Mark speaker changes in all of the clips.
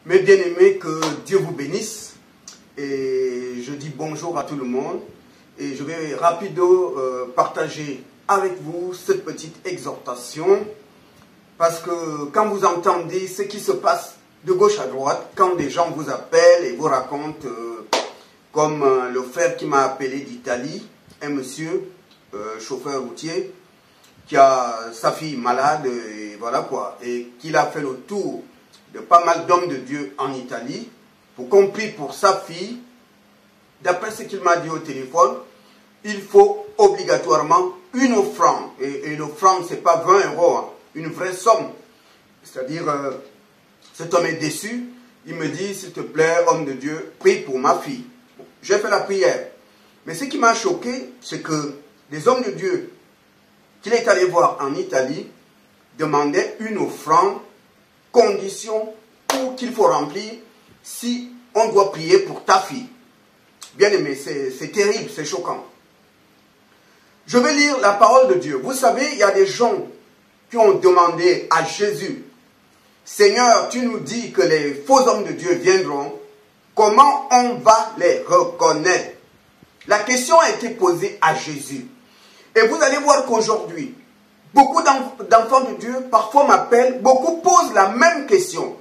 Speaker 1: Mes bien-aimés, que Dieu vous bénisse. Et je dis bonjour à tout le monde. Et je vais rapido partager avec vous cette petite exhortation. Parce que quand vous entendez ce qui se passe de gauche à droite, quand des gens vous appellent et vous racontent, comme le frère qui m'a appelé d'Italie, un monsieur, chauffeur routier, qui a sa fille malade, et voilà quoi, et qu'il a fait le tour de pas mal d'hommes de Dieu en Italie, pour compris pour sa fille, d'après ce qu'il m'a dit au téléphone, il faut obligatoirement une offrande. Et l'offrande, ce n'est pas 20 €, hein, une vraie somme. C'est-à-dire, cet homme est déçu, il me dit, s'il te plaît, homme de Dieu, prie pour ma fille. J'ai fait la prière. Mais ce qui m'a choqué, c'est que les hommes de Dieu qu'il est allé voir en Italie demandaient une offrande, condition pour qu'il faut remplir si on doit prier pour ta fille. Bien aimé, c'est terrible, c'est choquant. Je vais lire la parole de Dieu. Vous savez, il y a des gens qui ont demandé à Jésus, Seigneur, tu nous dis que les faux hommes de Dieu viendront, comment on va les reconnaître? La question a été posée à Jésus. Et vous allez voir qu'aujourd'hui, beaucoup d'enfants de Dieu parfois m'appellent, beaucoup posent la même question.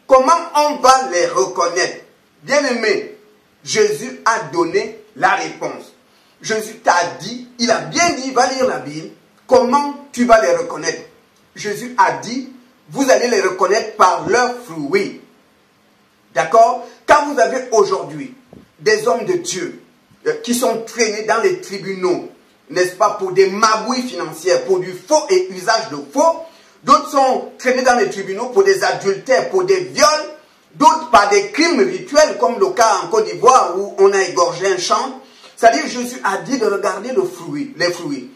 Speaker 1: Comment on va les reconnaître? Bien-aimé, Jésus a donné la réponse. Jésus t'a dit, il a bien dit, va lire la Bible, comment tu vas les reconnaître? Jésus a dit, vous allez les reconnaître par leurs fruits. D'accord? Quand vous avez aujourd'hui des hommes de Dieu qui sont traînés dans les tribunaux, n'est-ce pas, pour des magouilles financières, pour du faux et usage de faux. D'autres sont traînés dans les tribunaux pour des adultères, pour des viols. D'autres par des crimes rituels, comme le cas en Côte d'Ivoire où on a égorgé un champ. C'est-à-dire, Jésus a dit de regarder les fruits.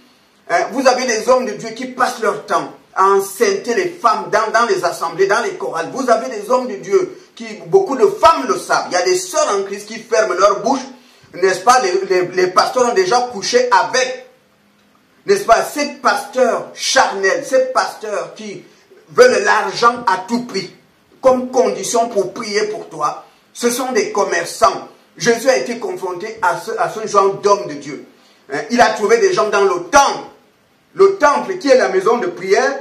Speaker 1: Vous avez des hommes de Dieu qui passent leur temps à enceinter les femmes dans les assemblées, dans les chorales. Vous avez des hommes de Dieu beaucoup de femmes le savent. Il y a des sœurs en Christ qui ferment leur bouche. N'est-ce pas, les pasteurs ont déjà couché avec, n'est-ce pas, ces pasteurs charnels, ces pasteurs qui veulent l'argent à tout prix, comme condition pour prier pour toi. Ce sont des commerçants. Jésus a été confronté à ce genre d'hommes de Dieu. Il a trouvé des gens dans le temple qui est la maison de prière,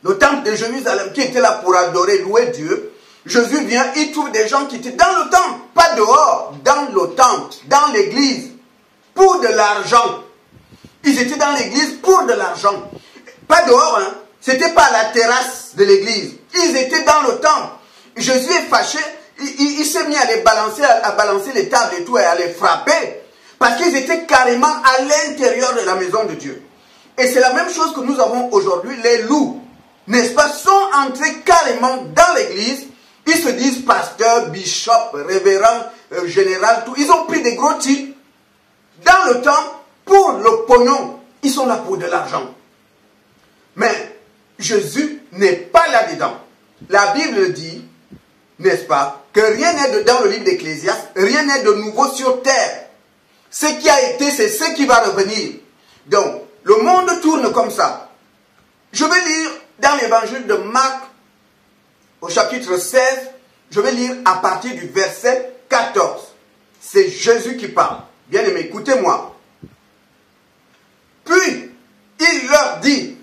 Speaker 1: le temple de Jérusalem qui était là pour adorer, louer Dieu. Jésus vient, il trouve des gens qui étaient dans le temple, pas dehors, dans le temple, dans l'église, pour de l'argent. Ils étaient dans l'église pour de l'argent. Pas dehors, hein. C'était pas à la terrasse de l'église. Ils étaient dans le temple. Jésus est fâché, il s'est mis à balancer les tables et tout, et à les frapper, parce qu'ils étaient carrément à l'intérieur de la maison de Dieu. Et c'est la même chose que nous avons aujourd'hui, les loups, n'est-ce pas, sont entrés carrément dans l'église. Ils se disent pasteur, bishop, révérend, général, tout. Ils ont pris des gros titres dans le temps pour le pognon. Ils sont là pour de l'argent. Mais Jésus n'est pas là-dedans. La Bible dit, n'est-ce pas, que rien n'est dans le livre d'Ecclésiaste, rien n'est de nouveau sur terre. Ce qui a été, c'est ce qui va revenir. Donc, le monde tourne comme ça. Je vais lire dans l'évangile de Marc, au chapitre 16, je vais lire à partir du verset 14. C'est Jésus qui parle. Bien aimé, écoutez-moi. Puis, il leur dit,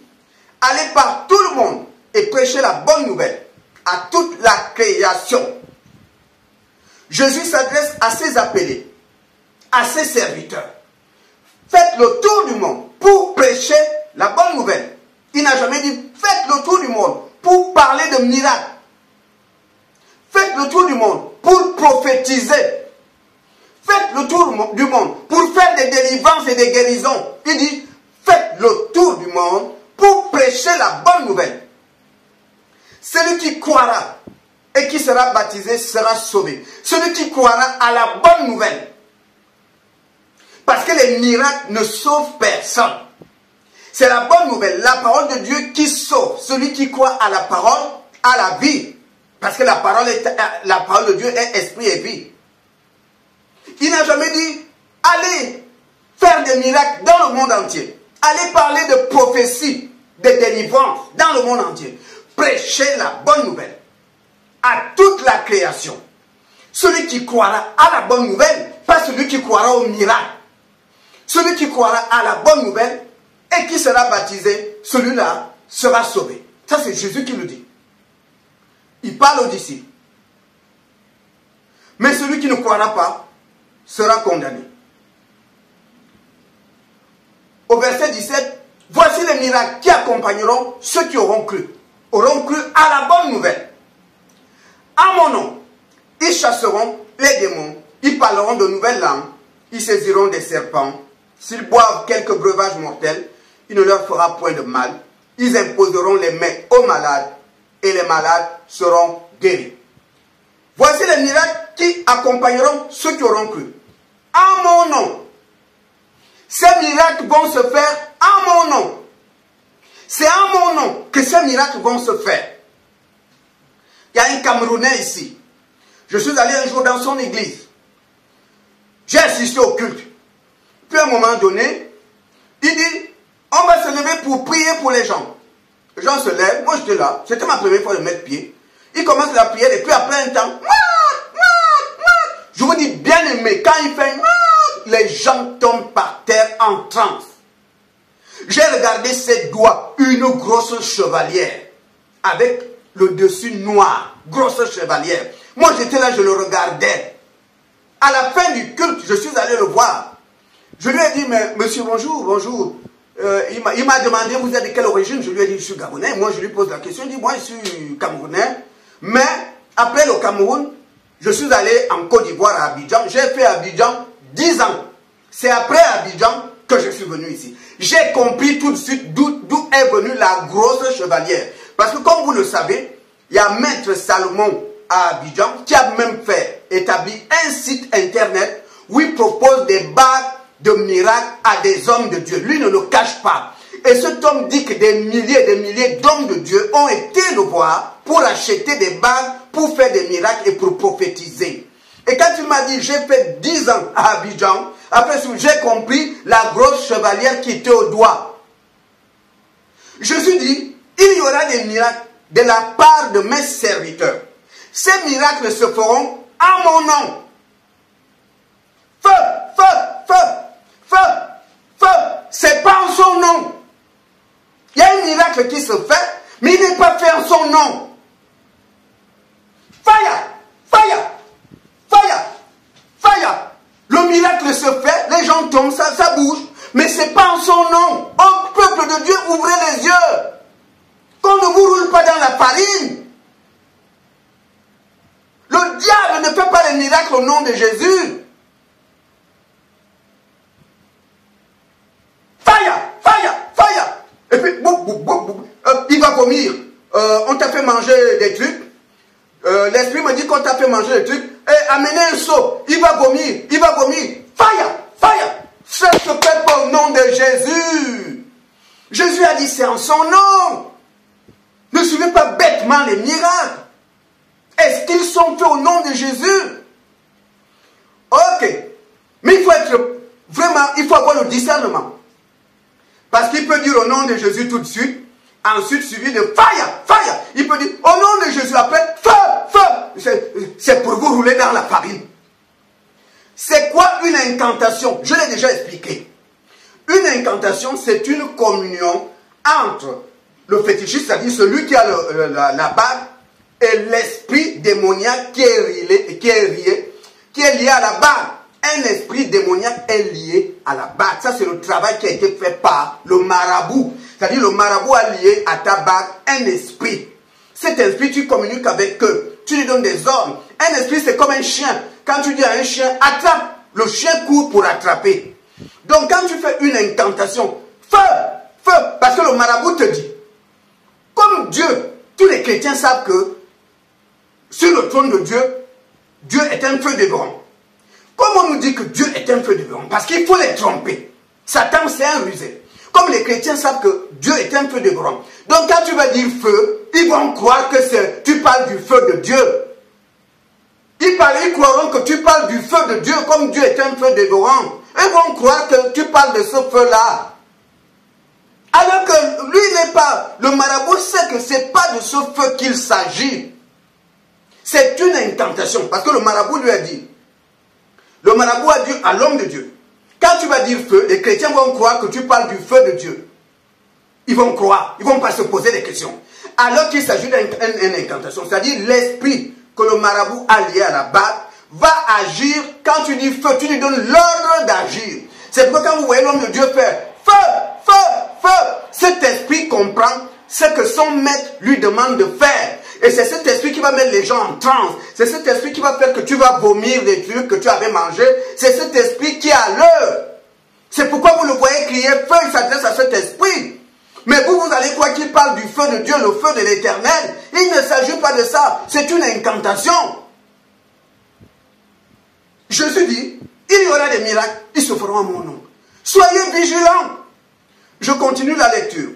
Speaker 1: allez par tout le monde et prêchez la bonne nouvelle à toute la création. Jésus s'adresse à ses appelés, à ses serviteurs. Faites le tour du monde pour prêcher la bonne nouvelle. Il n'a jamais dit, faites le tour du monde pour parler de miracles. Faites le tour du monde pour prophétiser. Faites le tour du monde pour faire des délivrances et des guérisons. Il dit, faites le tour du monde pour prêcher la bonne nouvelle. Celui qui croira et qui sera baptisé sera sauvé. Celui qui croira à la bonne nouvelle. Parce que les miracles ne sauvent personne. C'est la bonne nouvelle, la parole de Dieu qui sauve. Celui qui croit à la parole, à la vie. Parce que la parole de Dieu est esprit et vie. Il n'a jamais dit, allez faire des miracles dans le monde entier. Allez parler de prophétie, de délivrance dans le monde entier. Prêchez la bonne nouvelle à toute la création. Celui qui croira à la bonne nouvelle, pas celui qui croira au miracle. Celui qui croira à la bonne nouvelle et qui sera baptisé, celui-là sera sauvé. Ça, c'est Jésus qui le dit. Il parle aux disciples. Mais celui qui ne croira pas sera condamné. Au verset 17, voici les miracles qui accompagneront ceux qui auront cru à la bonne nouvelle. À mon nom, ils chasseront les démons, ils parleront de nouvelles langues, ils saisiront des serpents. S'ils boivent quelques breuvages mortels, il ne leur fera point de mal. Ils imposeront les mains aux malades et les malades seront guéris. Voici les miracles qui accompagneront ceux qui auront cru. À mon nom. Ces miracles vont se faire à mon nom. C'est à mon nom que ces miracles vont se faire. Il y a un Camerounais ici. Je suis allé un jour dans son église. J'ai assisté au culte. Puis à un moment donné, il dit, on va se lever pour prier pour les gens. Les gens se lèvent, moi j'étais là, c'était ma première fois de mettre pied. Il commence la prière et puis après un temps, je vous dis bien aimé, quand il fait, les gens tombent par terre en transe. J'ai regardé ses doigts, une grosse chevalière, avec le dessus noir, grosse chevalière. Moi j'étais là, je le regardais. À la fin du culte, je suis allé le voir. Je lui ai dit, mais monsieur, bonjour, bonjour. Il m'a demandé, vous êtes de quelle origine? Je lui ai dit, je suis Gabonais. Moi, je lui pose la question. Il dit, moi, je suis Camerounais. Mais, après le Cameroun, je suis allé en Côte d'Ivoire, à Abidjan. J'ai fait Abidjan 10 ans. C'est après Abidjan que je suis venu ici. J'ai compris tout de suite d'où est venue la grosse chevalière. Parce que, comme vous le savez, il y a Maître Salomon à Abidjan qui a même établi un site internet où il propose des bagues de miracles à des hommes de Dieu. Lui ne le cache pas. Et cet homme dit que des milliers d'hommes de Dieu ont été le voir pour acheter des bagues, pour faire des miracles et pour prophétiser. Et quand il m'a dit, j'ai fait 10 ans à Abidjan, après j'ai compris la grosse chevalière qui était au doigt. Je me suis dit, il y aura des miracles de la part de mes serviteurs. Ces miracles se feront à mon nom. Feu, feu, feu. Feu, feu, c'est pas en son nom. Il y a un miracle qui se fait, mais il n'est pas fait en son nom. Fire, fire, fire, fire. Le miracle se fait, les gens tombent, ça bouge, mais c'est pas en son nom. Ô peuple de Dieu, ouvrez les yeux. Qu'on ne vous roule pas dans la farine. Le diable ne fait pas les miracles au nom de Jésus. Et puis, il va vomir. On t'a fait manger des trucs. L'esprit me dit qu'on t'a fait manger des trucs. Et amenez un seau. Il va vomir. Il va vomir. Fire! Fire! Ça se fait pas au nom de Jésus. Jésus a dit c'est en son nom. Ne suivez pas bêtement les miracles. Est-ce qu'ils sont faits au nom de Jésus? Ok. Mais il faut être vraiment, il faut avoir le discernement. Parce qu'il peut dire au nom de Jésus tout de suite, ensuite suivi de fire, fire. Il peut dire au nom de Jésus après, feu, feu. C'est pour vous rouler dans la farine. C'est quoi une incantation? Je l'ai déjà expliqué. Une incantation, c'est une communion entre le fétichiste, c'est-à-dire celui qui a la bague, et l'esprit démoniaque qui est lié à la bague. Un esprit démoniaque est lié à la bague. Ça, c'est le travail qui a été fait par le marabout. C'est-à-dire, le marabout a lié à ta bague un esprit. Cet esprit, tu communiques avec eux. Tu lui donnes des ordres. Un esprit, c'est comme un chien. Quand tu dis à un chien, attrape, le chien court pour attraper. Donc, quand tu fais une incantation, feu, feu, parce que le marabout te dit, comme Dieu, tous les chrétiens savent que sur le trône de Dieu, Dieu est un feu dévorant. Comment on nous dit que Dieu est un feu dévorant? Parce qu'il faut les tromper. Satan, c'est un rusé. Comme les chrétiens savent que Dieu est un feu dévorant. Donc quand tu vas dire feu, ils vont croire que tu parles du feu de Dieu. Ils croiront que tu parles du feu de Dieu comme Dieu est un feu dévorant. Ils vont croire que tu parles de ce feu-là. Alors que lui n'est pas, le marabout sait que ce n'est pas de ce feu qu'il s'agit. c'est une incantation. Parce que le marabout lui a dit, le marabout a dit à l'homme de Dieu, quand tu vas dire feu, les chrétiens vont croire que tu parles du feu de Dieu. Ils vont croire, ils ne vont pas se poser des questions. Alors qu'il s'agit d'une incantation, c'est-à-dire l'esprit que le marabout a lié à la bague va agir. Quand tu dis feu, tu lui donnes l'ordre d'agir. C'est pourquoi quand vous voyez l'homme de Dieu faire feu, feu, feu, cet esprit comprend ce que son maître lui demande de faire. Et c'est cet esprit qui va mettre les gens en transe. C'est cet esprit qui va faire que tu vas vomir des trucs que tu avais mangés. C'est cet esprit qui est à l'heure. C'est pourquoi vous le voyez crier feu, il s'adresse à cet esprit. Mais vous allez croire qu'il parle du feu de Dieu, le feu de l'Éternel. Il ne s'agit pas de ça. C'est une incantation. Jésus dit, il y aura des miracles, ils se feront à mon nom. Soyez vigilants. Je continue la lecture.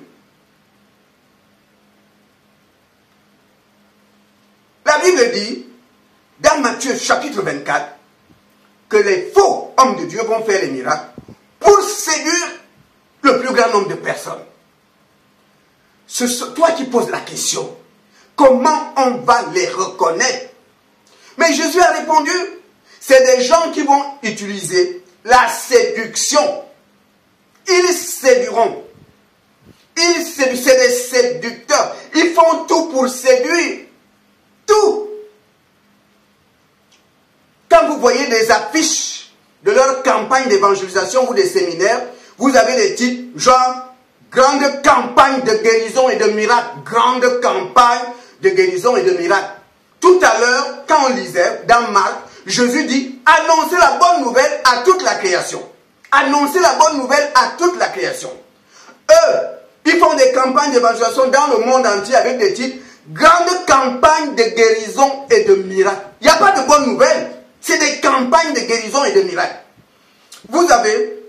Speaker 1: La Bible dit, dans Matthieu chapitre 24, que les faux hommes de Dieu vont faire les miracles pour séduire le plus grand nombre de personnes. C'est toi qui poses la question. Comment on va les reconnaître? Mais Jésus a répondu, c'est des gens qui vont utiliser la séduction. Ils séduiront. C'est des séducteurs. Ils font tout pour séduire. Tout. Quand vous voyez des affiches de leur campagne d'évangélisation ou des séminaires, vous avez des titres genre grande campagne de guérison et de miracles. Grande campagne de guérison et de miracles. Tout à l'heure, quand on lisait dans Marc, Jésus dit, annoncez la bonne nouvelle à toute la création. Annoncez la bonne nouvelle à toute la création. Eux, ils font des campagnes d'évangélisation dans le monde entier avec des titres, grande campagne de guérison et de miracles. Il n'y a pas de bonne nouvelle. C'est des campagnes de guérison et de miracles. Vous avez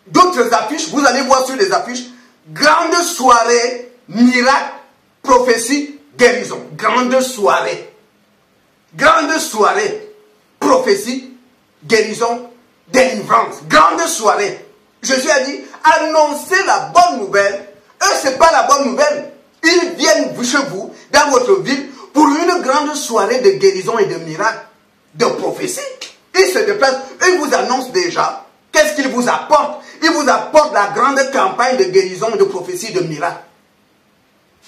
Speaker 1: d'autres affiches, vous allez voir sur les affiches, grande soirée, miracle, prophétie, guérison. Grande soirée, prophétie, guérison, délivrance. Grande soirée. Jésus a dit, annoncez la bonne nouvelle. Eux, ce n'est pas la bonne nouvelle. Ils viennent chez vous, dans votre ville, pour une grande soirée de guérison et de miracles, de prophétie. Ils se déplacent, ils vous annoncent déjà. Qu'est-ce qu'ils vous apportent? Ils vous apportent la grande campagne de guérison, de prophétie, de miracles.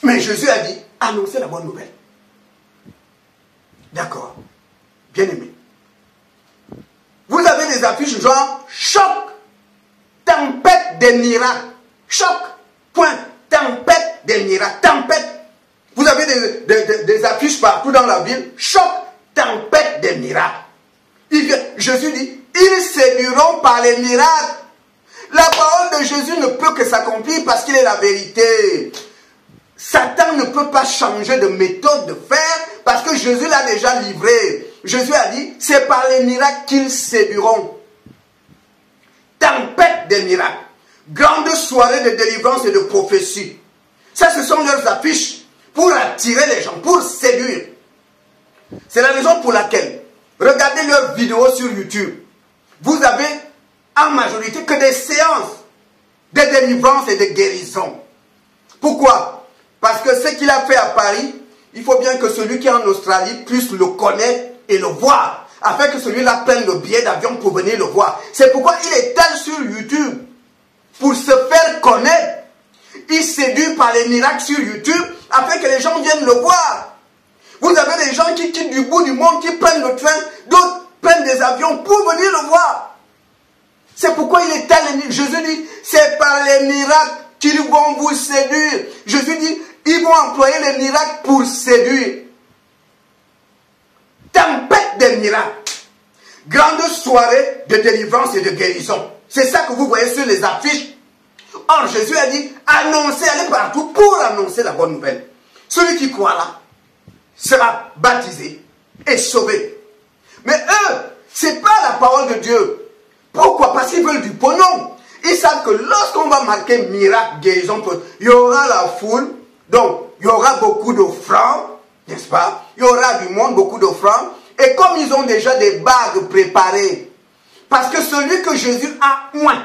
Speaker 1: Mais Jésus a dit, annoncez la bonne nouvelle. D'accord. Bien aimé. Vous avez des affiches genre choc, tempête des miracles. Choc, point, tempête des miracles. Tempête. Vous avez des affiches partout dans la ville. Choc, tempête des miracles. Jésus dit, ils séduiront par les miracles. La parole de Jésus ne peut que s'accomplir parce qu'il est la vérité. Satan ne peut pas changer de méthode de faire parce que Jésus l'a déjà livré. Jésus a dit, c'est par les miracles qu'ils séduiront. Tempête des miracles. Grande soirée de délivrance et de prophétie. Ça, ce sont leurs affiches pour attirer les gens, pour séduire. C'est la raison pour laquelle, regardez leurs vidéos sur YouTube. Vous avez en majorité que des séances de délivrance et de guérison. Pourquoi? Parce que ce qu'il a fait à Paris, il faut bien que celui qui est en Australie puisse le connaître et le voir, afin que celui-là prenne le billet d'avion pour venir le voir. C'est pourquoi il étale sur YouTube, pour se faire connaître. Il séduit par les miracles sur YouTube, afin que les gens viennent le voir. Vous avez des gens qui quittent du bout du monde, qui prennent le train, d'autres prennent des avions pour venir le voir. C'est pourquoi il étale. Jésus dit, c'est par les miracles qu'ils vont vous séduire. Jésus dit, ils vont employer les miracles pour séduire. Tempête des miracles. Grande soirée de délivrance et de guérison. C'est ça que vous voyez sur les affiches. Or, Jésus a dit, annoncez, allez partout pour annoncer la bonne nouvelle. Celui qui croit là sera baptisé et sauvé. Mais eux, ce n'est pas la parole de Dieu. Pourquoi? Parce qu'ils veulent du pognon. Ils savent que lorsqu'on va marquer miracle, guérison, il y aura la foule, donc il y aura beaucoup d'offrandes, n'est-ce pas? Il y aura du monde, beaucoup d'offrandes. Et comme ils ont déjà des bagues préparées, parce que celui que Jésus a oint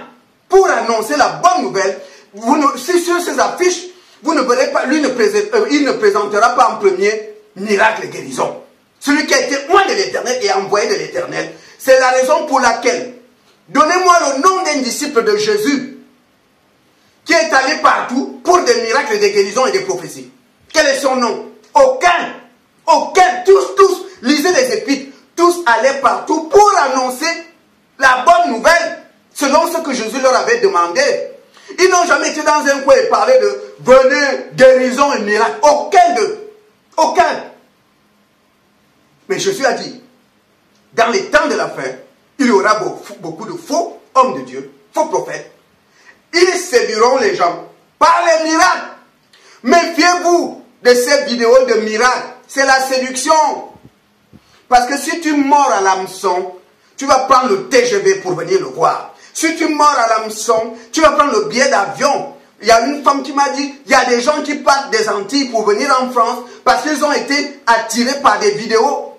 Speaker 1: pour annoncer la bonne nouvelle, si sur ces affiches, vous ne verrez pas, il ne présentera pas en premier miracle et guérison. Celui qui a été loin de l'Éternel et envoyé de l'Éternel. C'est la raison pour laquelle, donnez-moi le nom d'un disciple de Jésus qui est allé partout pour des miracles, des guérisons et des prophéties. Quel est son nom? Aucun. Aucun. Tous, lisez les Épîtres. Tous allaient partout pour annoncer la bonne nouvelle, selon ce que Jésus leur avait demandé. Ils n'ont jamais été dans un coin et parlé de venez, guérison et miracle. Aucun d'eux. Aucun. Mais Jésus a dit, dans les temps de la fin, il y aura beaucoup de faux hommes de Dieu, faux prophètes. Ils séduiront les gens par les miracles. Méfiez-vous de ces vidéos de miracles. C'est la séduction. Parce que si tu mords à l'hameçon, tu vas prendre le TGV pour venir le voir. Si tu mords à l'hameçon, tu vas prendre le billet d'avion. Il y a une femme qui m'a dit, il y a des gens qui partent des Antilles pour venir en France parce qu'ils ont été attirés par des vidéos.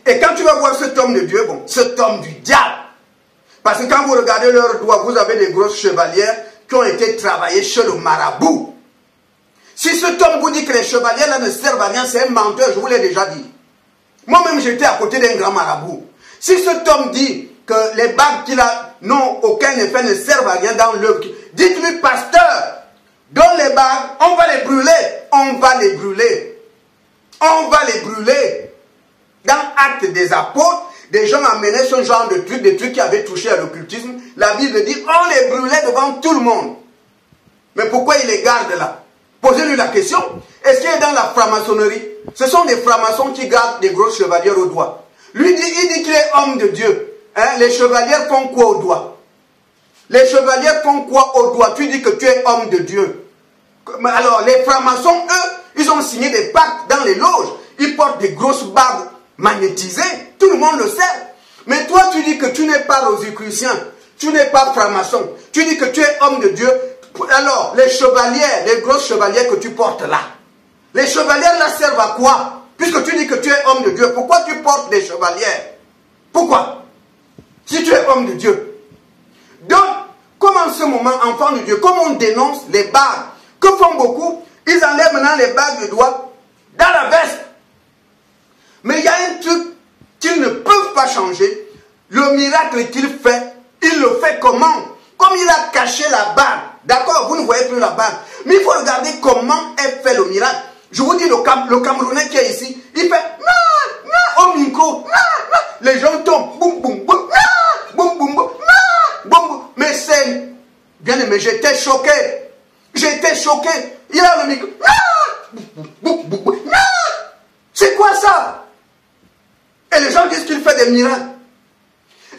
Speaker 1: Et quand tu vas voir cet homme de Dieu, bon, cet homme du diable, parce que quand vous regardez leurs doigts, vous avez des grosses chevalières qui ont été travaillées chez le marabout. Si cet homme vous dit que les chevalières là ne servent à rien, c'est un menteur, je vous l'ai déjà dit. Moi-même, j'étais à côté d'un grand marabout. Si cet homme dit que les bagues qu'il a n'ont aucun effet, ne servent à rien dans l'œuvre, dites-lui, pasteur, donne les bagues, on va les brûler. On va les brûler. On va les brûler. Dans Actes des Apôtres, des gens amenaient ce genre de trucs, des trucs qui avaient touché à l'occultisme. La Bible dit, on les brûlait devant tout le monde. Mais pourquoi il les garde là? Posez-lui la question. Est-ce qu'il est dans la franc-maçonnerie? Ce sont des francs-maçons qui gardent des grosses chevalières au doigt. Lui, il dit qu'il est homme de Dieu. Hein? Les chevalières font quoi au doigt? Les chevalières font quoi au doigt? Tu dis que tu es homme de Dieu. Alors, les francs-maçons, eux, ils ont signé des pactes dans les loges. Ils portent des grosses barbes magnétisées. Tout le monde le sait. Mais toi, tu dis que tu n'es pas rosicrucien. Tu n'es pas franc-maçon. Tu dis que tu es homme de Dieu. Alors, les chevalières, les grosses chevalières que tu portes là, les chevalières là servent à quoi? Puisque tu dis que tu es homme de Dieu, pourquoi tu portes des chevalières? Pourquoi? Si tu es homme de Dieu. Donc, comme en ce moment, enfant de Dieu, comme on dénonce les bagues, que font beaucoup? Ils enlèvent maintenant les bagues de doigts dans la veste. Mais il y a un truc qu'ils ne peuvent pas changer. Le miracle qu'il fait, il le fait comment? Comme il a caché la bague. D'accord, vous ne voyez plus la bague. Mais il faut regarder comment elle fait le miracle. Je vous dis, le Camerounais qui est ici, il fait au micro. Les gens tombent. Boum, boum, boum. Boum, boum, boum. Boum, boum. Mais c'est... Bien aimé, j'étais choqué. J'étais choqué. Il a le micro. C'est quoi ça? Et les gens disent qu'il fait des miracles.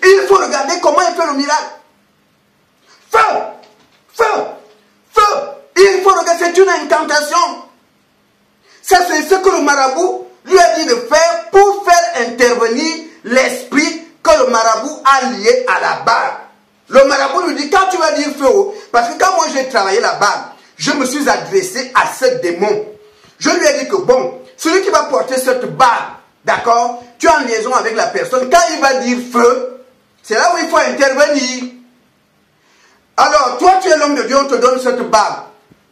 Speaker 1: Il faut regarder comment il fait le miracle. Feu! Feu! Feu! Il faut regarder, c'est une incantation. Ça, c'est ce que le marabout lui a dit de faire pour faire intervenir l'esprit que le marabout a lié à la bague. Le marabout lui dit, quand tu vas dire feu, parce que quand moi j'ai travaillé la bague, je me suis adressé à ce démon. Je lui ai dit que bon, celui qui va porter cette bague, d'accord, tu es en liaison avec la personne, quand il va dire feu, c'est là où il faut intervenir. Alors, toi, tu es l'homme de Dieu, on te donne cette bague.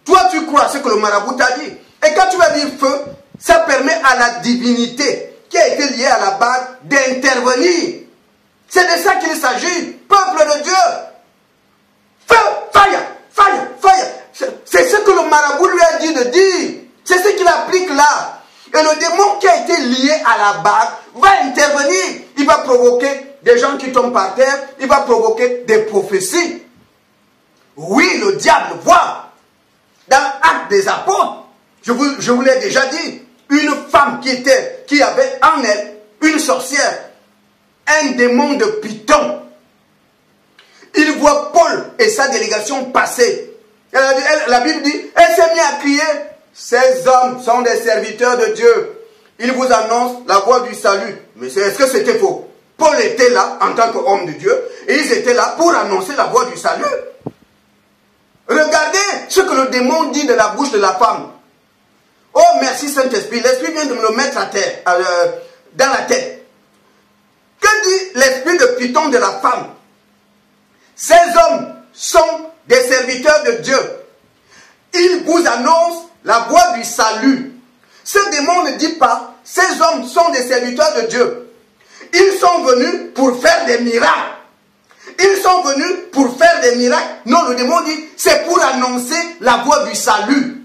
Speaker 1: Toi, tu crois ce que le marabout t'a dit. Et quand tu vas dire feu, ça permet à la divinité qui a été liée à la bague d'intervenir. C'est de ça qu'il s'agit, peuple de Dieu. Feu, fire, fire, fire. C'est ce que le marabout lui a dit de dire. C'est ce qu'il applique là. Et le démon qui a été lié à la bague va intervenir. Il va provoquer des gens qui tombent par terre. Il va provoquer des prophéties. Oui, le diable voit. Dans Actes des Apôtres, je vous l'ai déjà dit, une femme qui avait en elle une sorcière, un démon de Python. Il voit Paul et sa délégation passer. La Bible dit, elle s'est mise à crier, ces hommes sont des serviteurs de Dieu. Ils vous annoncent la voie du salut. Mais est-ce que c'était faux? Paul était là en tant qu'homme de Dieu et ils étaient là pour annoncer la voie du salut. Regardez ce que le démon dit de la bouche de la femme. Oh merci Saint-Esprit, l'Esprit vient de me le mettre à terre, dans la tête. Que dit l'esprit de Python de la femme? Ces hommes sont des serviteurs de Dieu. Ils vous annoncent la voie du salut. Ce démon ne dit pas, ces hommes sont des serviteurs de Dieu. Ils sont venus pour faire des miracles. Ils sont venus pour faire des miracles. Non, le démon dit, c'est pour annoncer la voie du salut.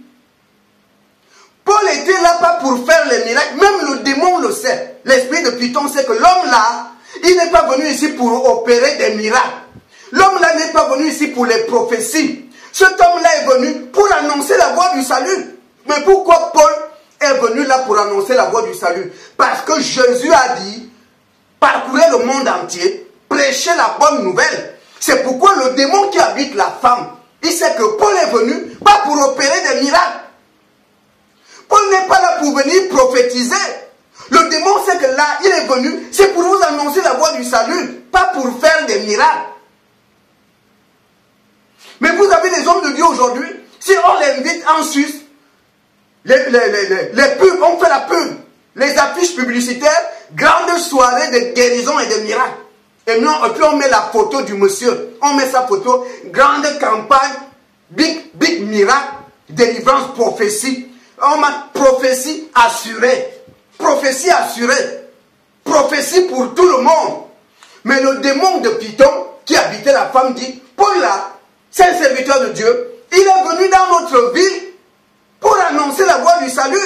Speaker 1: Paul était là pas pour faire les miracles. Même le démon le sait. L'esprit de Python sait que l'homme là, il n'est pas venu ici pour opérer des miracles. L'homme là n'est pas venu ici pour les prophéties. Cet homme-là est venu pour annoncer la voie du salut. Mais pourquoi Paul est venu là pour annoncer la voie du salut? Parce que Jésus a dit, parcourez le monde entier, prêchez la bonne nouvelle. C'est pourquoi le démon qui habite la femme, il sait que Paul est venu pas pour opérer des miracles. Paul n'est pas là pour venir prophétiser. Le démon sait que là, il est venu, c'est pour vous annoncer la voie du salut, pas pour faire des miracles. Mais vous avez des hommes de Dieu aujourd'hui, si on les invite en Suisse, les pubs, on fait la pub, les affiches publicitaires, grande soirée de guérison et de miracles. Et puis on met la photo du monsieur, on met sa photo, grande campagne, big miracle, délivrance, prophétie. On met prophétie assurée, prophétie assurée, prophétie pour tout le monde. Mais le démon de Python qui habitait la femme dit, Paul là, c'est un serviteur de Dieu, il est venu dans notre ville pour annoncer la voie du salut.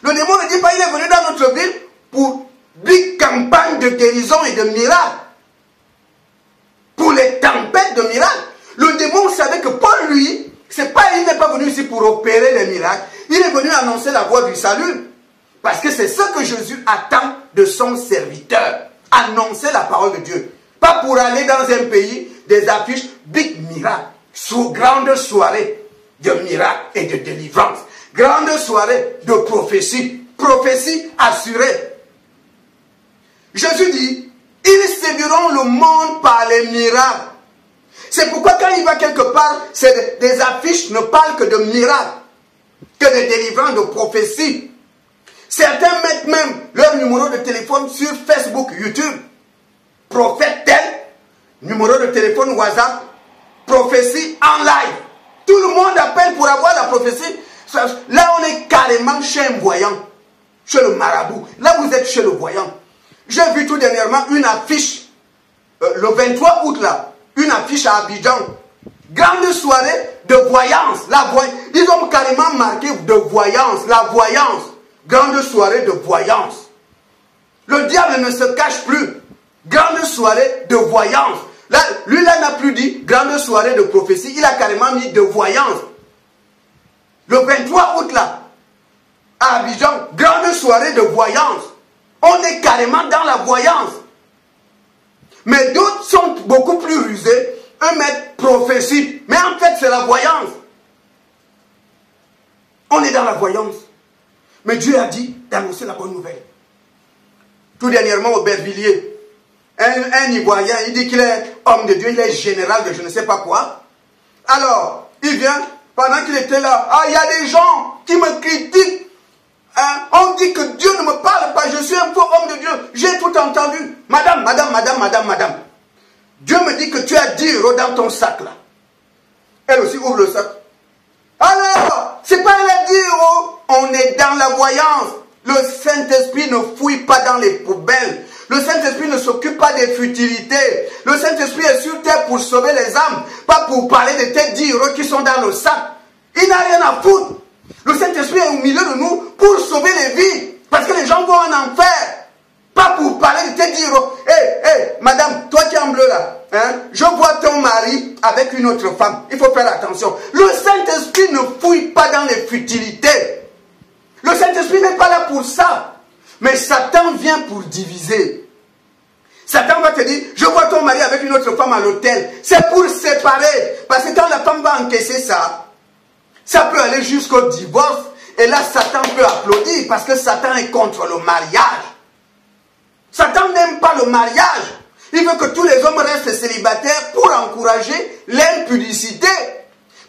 Speaker 1: Le démon ne dit pas, il est venu dans notre ville pour big campagne de guérison et de miracles. Pour les tempêtes de miracles. Le démon savait que Paul, lui, il n'est pas venu ici pour opérer les miracles. Il est venu annoncer la voie du salut. Parce que c'est ce que Jésus attend de son serviteur. Annoncer la parole de Dieu. Pas pour aller dans un pays, des affiches, big miracles. Sous grande soirée de miracles et de délivrance. Grande soirée de prophétie. Prophétie assurée. Jésus dit, ils séduiront le monde par les miracles. C'est pourquoi quand il va quelque part, des affiches ne parlent que de miracles, que de délivrance, de prophétie. Certains mettent même leur numéro de téléphone sur Facebook, YouTube. Prophète tel, numéro de téléphone WhatsApp, prophétie en live. Tout le monde appelle pour avoir la prophétie. Là, on est carrément chez un voyant, chez le marabout. Là, vous êtes chez le voyant. J'ai vu tout dernièrement une affiche, le 23 août là, une affiche à Abidjan. Grande soirée de voyance. Ils ont carrément marqué de voyance, la voyance. Grande soirée de voyance. Le diable ne se cache plus. Grande soirée de voyance. Là, lui là n'a plus dit grande soirée de prophétie, il a carrément mis de voyance. Le 23 août là, à Abidjan, grande soirée de voyance. On est carrément dans la voyance. Mais d'autres sont beaucoup plus rusés. Eux mettent prophétie. Mais en fait, c'est la voyance. On est dans la voyance. Mais Dieu a dit d'annoncer la bonne nouvelle. Tout dernièrement, au Aubervilliers, un Ivoirien, il dit qu'il est homme de Dieu, il est général de je ne sais pas quoi. Alors, il vient, pendant qu'il était là, il y a des gens qui me critiquent. On dit que Dieu ne me parle pas, je suis un faux homme de Dieu. J'ai tout entendu. Madame. Dieu me dit que tu as 10 € dans ton sac là. Elle aussi ouvre le sac. Alors, c'est pas elle a 10 €. On est dans la voyance. Le Saint-Esprit ne fouille pas dans les poubelles. Le Saint-Esprit ne s'occupe pas des futilités. Le Saint-Esprit est sur terre pour sauver les âmes. Pas pour parler de tes 10 € qui sont dans le sac. Il n'a rien à foutre. Le Saint-Esprit est au milieu de nous pour sauver les vies. Parce que les gens vont en enfer. Pas pour parler de tes 10 €. Madame, toi qui es en bleu là, je vois ton mari avec une autre femme. Il faut faire attention. Le Saint-Esprit ne fouille pas dans les futilités. Le Saint-Esprit n'est pas là pour ça. Mais Satan vient pour diviser. Satan va te dire, je vois ton mari avec une autre femme à l'hôtel. C'est pour séparer. Parce que quand la femme va encaisser ça, ça peut aller jusqu'au divorce. Et là, Satan peut applaudir parce que Satan est contre le mariage. Satan n'aime pas le mariage. Il veut que tous les hommes restent célibataires pour encourager l'impudicité.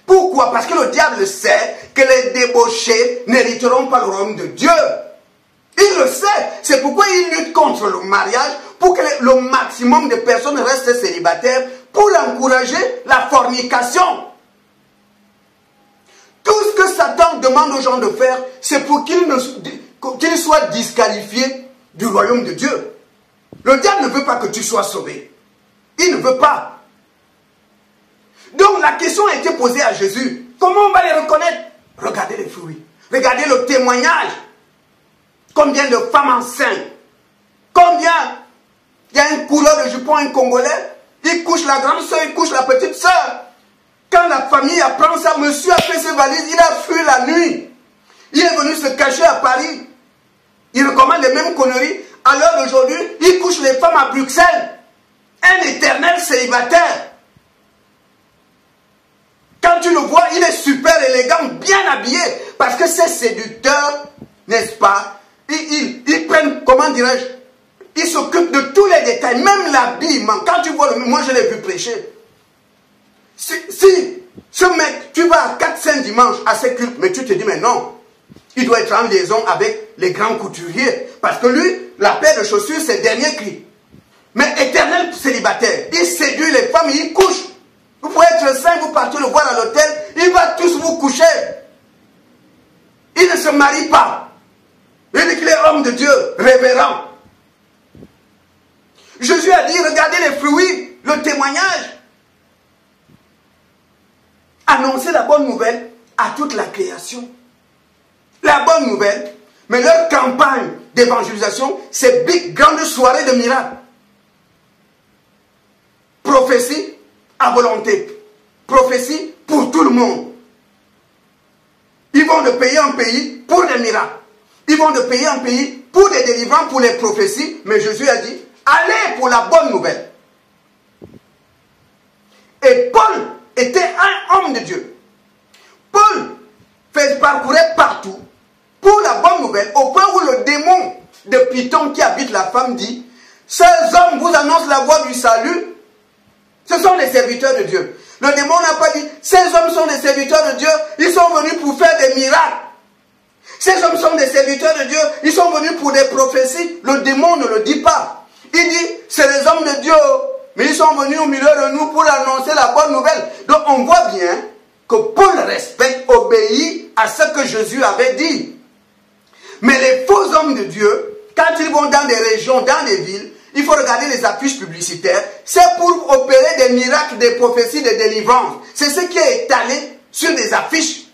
Speaker 1: Pourquoi? Parce que le diable sait que les débauchés n'hériteront pas le royaume de Dieu. Il le sait. C'est pourquoi il lutte contre le mariage pour que le maximum de personnes restent célibataires pour encourager la fornication. Tout ce que Satan demande aux gens de faire, c'est pour qu'ils soient disqualifiés du royaume de Dieu. Le diable ne veut pas que tu sois sauvé. Il ne veut pas. Donc la question a été posée à Jésus. Comment on va les reconnaître? Regardez les fruits. Regardez le témoignage. Combien de femmes enceintes? Combien? Il y a un coureur de jupon, un Congolais. Il couche la grande soeur, il couche la petite soeur. Quand la famille apprend ça, monsieur a fait ses valises, il a fui la nuit. Il est venu se cacher à Paris. Il recommande les mêmes conneries. À l'heure d'aujourd'hui, il couche les femmes à Bruxelles. Un éternel célibataire. Quand tu le vois, il est super élégant, bien habillé. Parce que ces séducteurs, n'est-ce pas, ils prennent, comment dirais-je, ils s'occupent de tous les détails, même l'habillement. Quand tu vois, moi je l'ai vu prêcher. Si ce mec, tu vas à 4-5 dimanches à ces cultes, mais tu te dis, mais non, il doit être en liaison avec les grands couturiers. Parce que lui, la paire de chaussures, c'est le dernier cri. Mais éternel célibataire, il séduit les femmes, il couche. Vous pouvez être saint, vous partez le voir à l'hôtel, il va tous vous coucher. Il ne se marie pas. Il dit qu'il est homme de Dieu, révérend. Jésus a dit, regardez les fruits, le témoignage. Annoncer la bonne nouvelle à toute la création. La bonne nouvelle, mais leur campagne d'évangélisation, c'est big, grande soirée de miracles. Prophétie à volonté. Prophétie pour tout le monde. Ils vont de pays en pays pour des miracles. Ils vont de pays en pays pour des délivrances, pour les prophéties. Mais Jésus a dit, allez pour la bonne nouvelle. Et Paul était un homme de Dieu. Paul parcourait partout pour la bonne nouvelle, au point où le démon de Python qui habite la femme dit, ces hommes vous annoncent la voie du salut. Ce sont les serviteurs de Dieu. Le démon n'a pas dit, ces hommes sont des serviteurs de Dieu, ils sont venus pour faire des miracles. Ces hommes sont des serviteurs de Dieu, ils sont venus pour des prophéties. Le démon ne le dit pas. Il dit, c'est les hommes de Dieu, mais ils sont venus au milieu de nous pour annoncer la bonne nouvelle. Donc on voit bien que Paul respecte, obéit à ce que Jésus avait dit. Mais les faux hommes de Dieu, quand ils vont dans des régions, dans des villes, il faut regarder les affiches publicitaires. C'est pour opérer des miracles, des prophéties, des délivrances. C'est ce qui est étalé sur des affiches.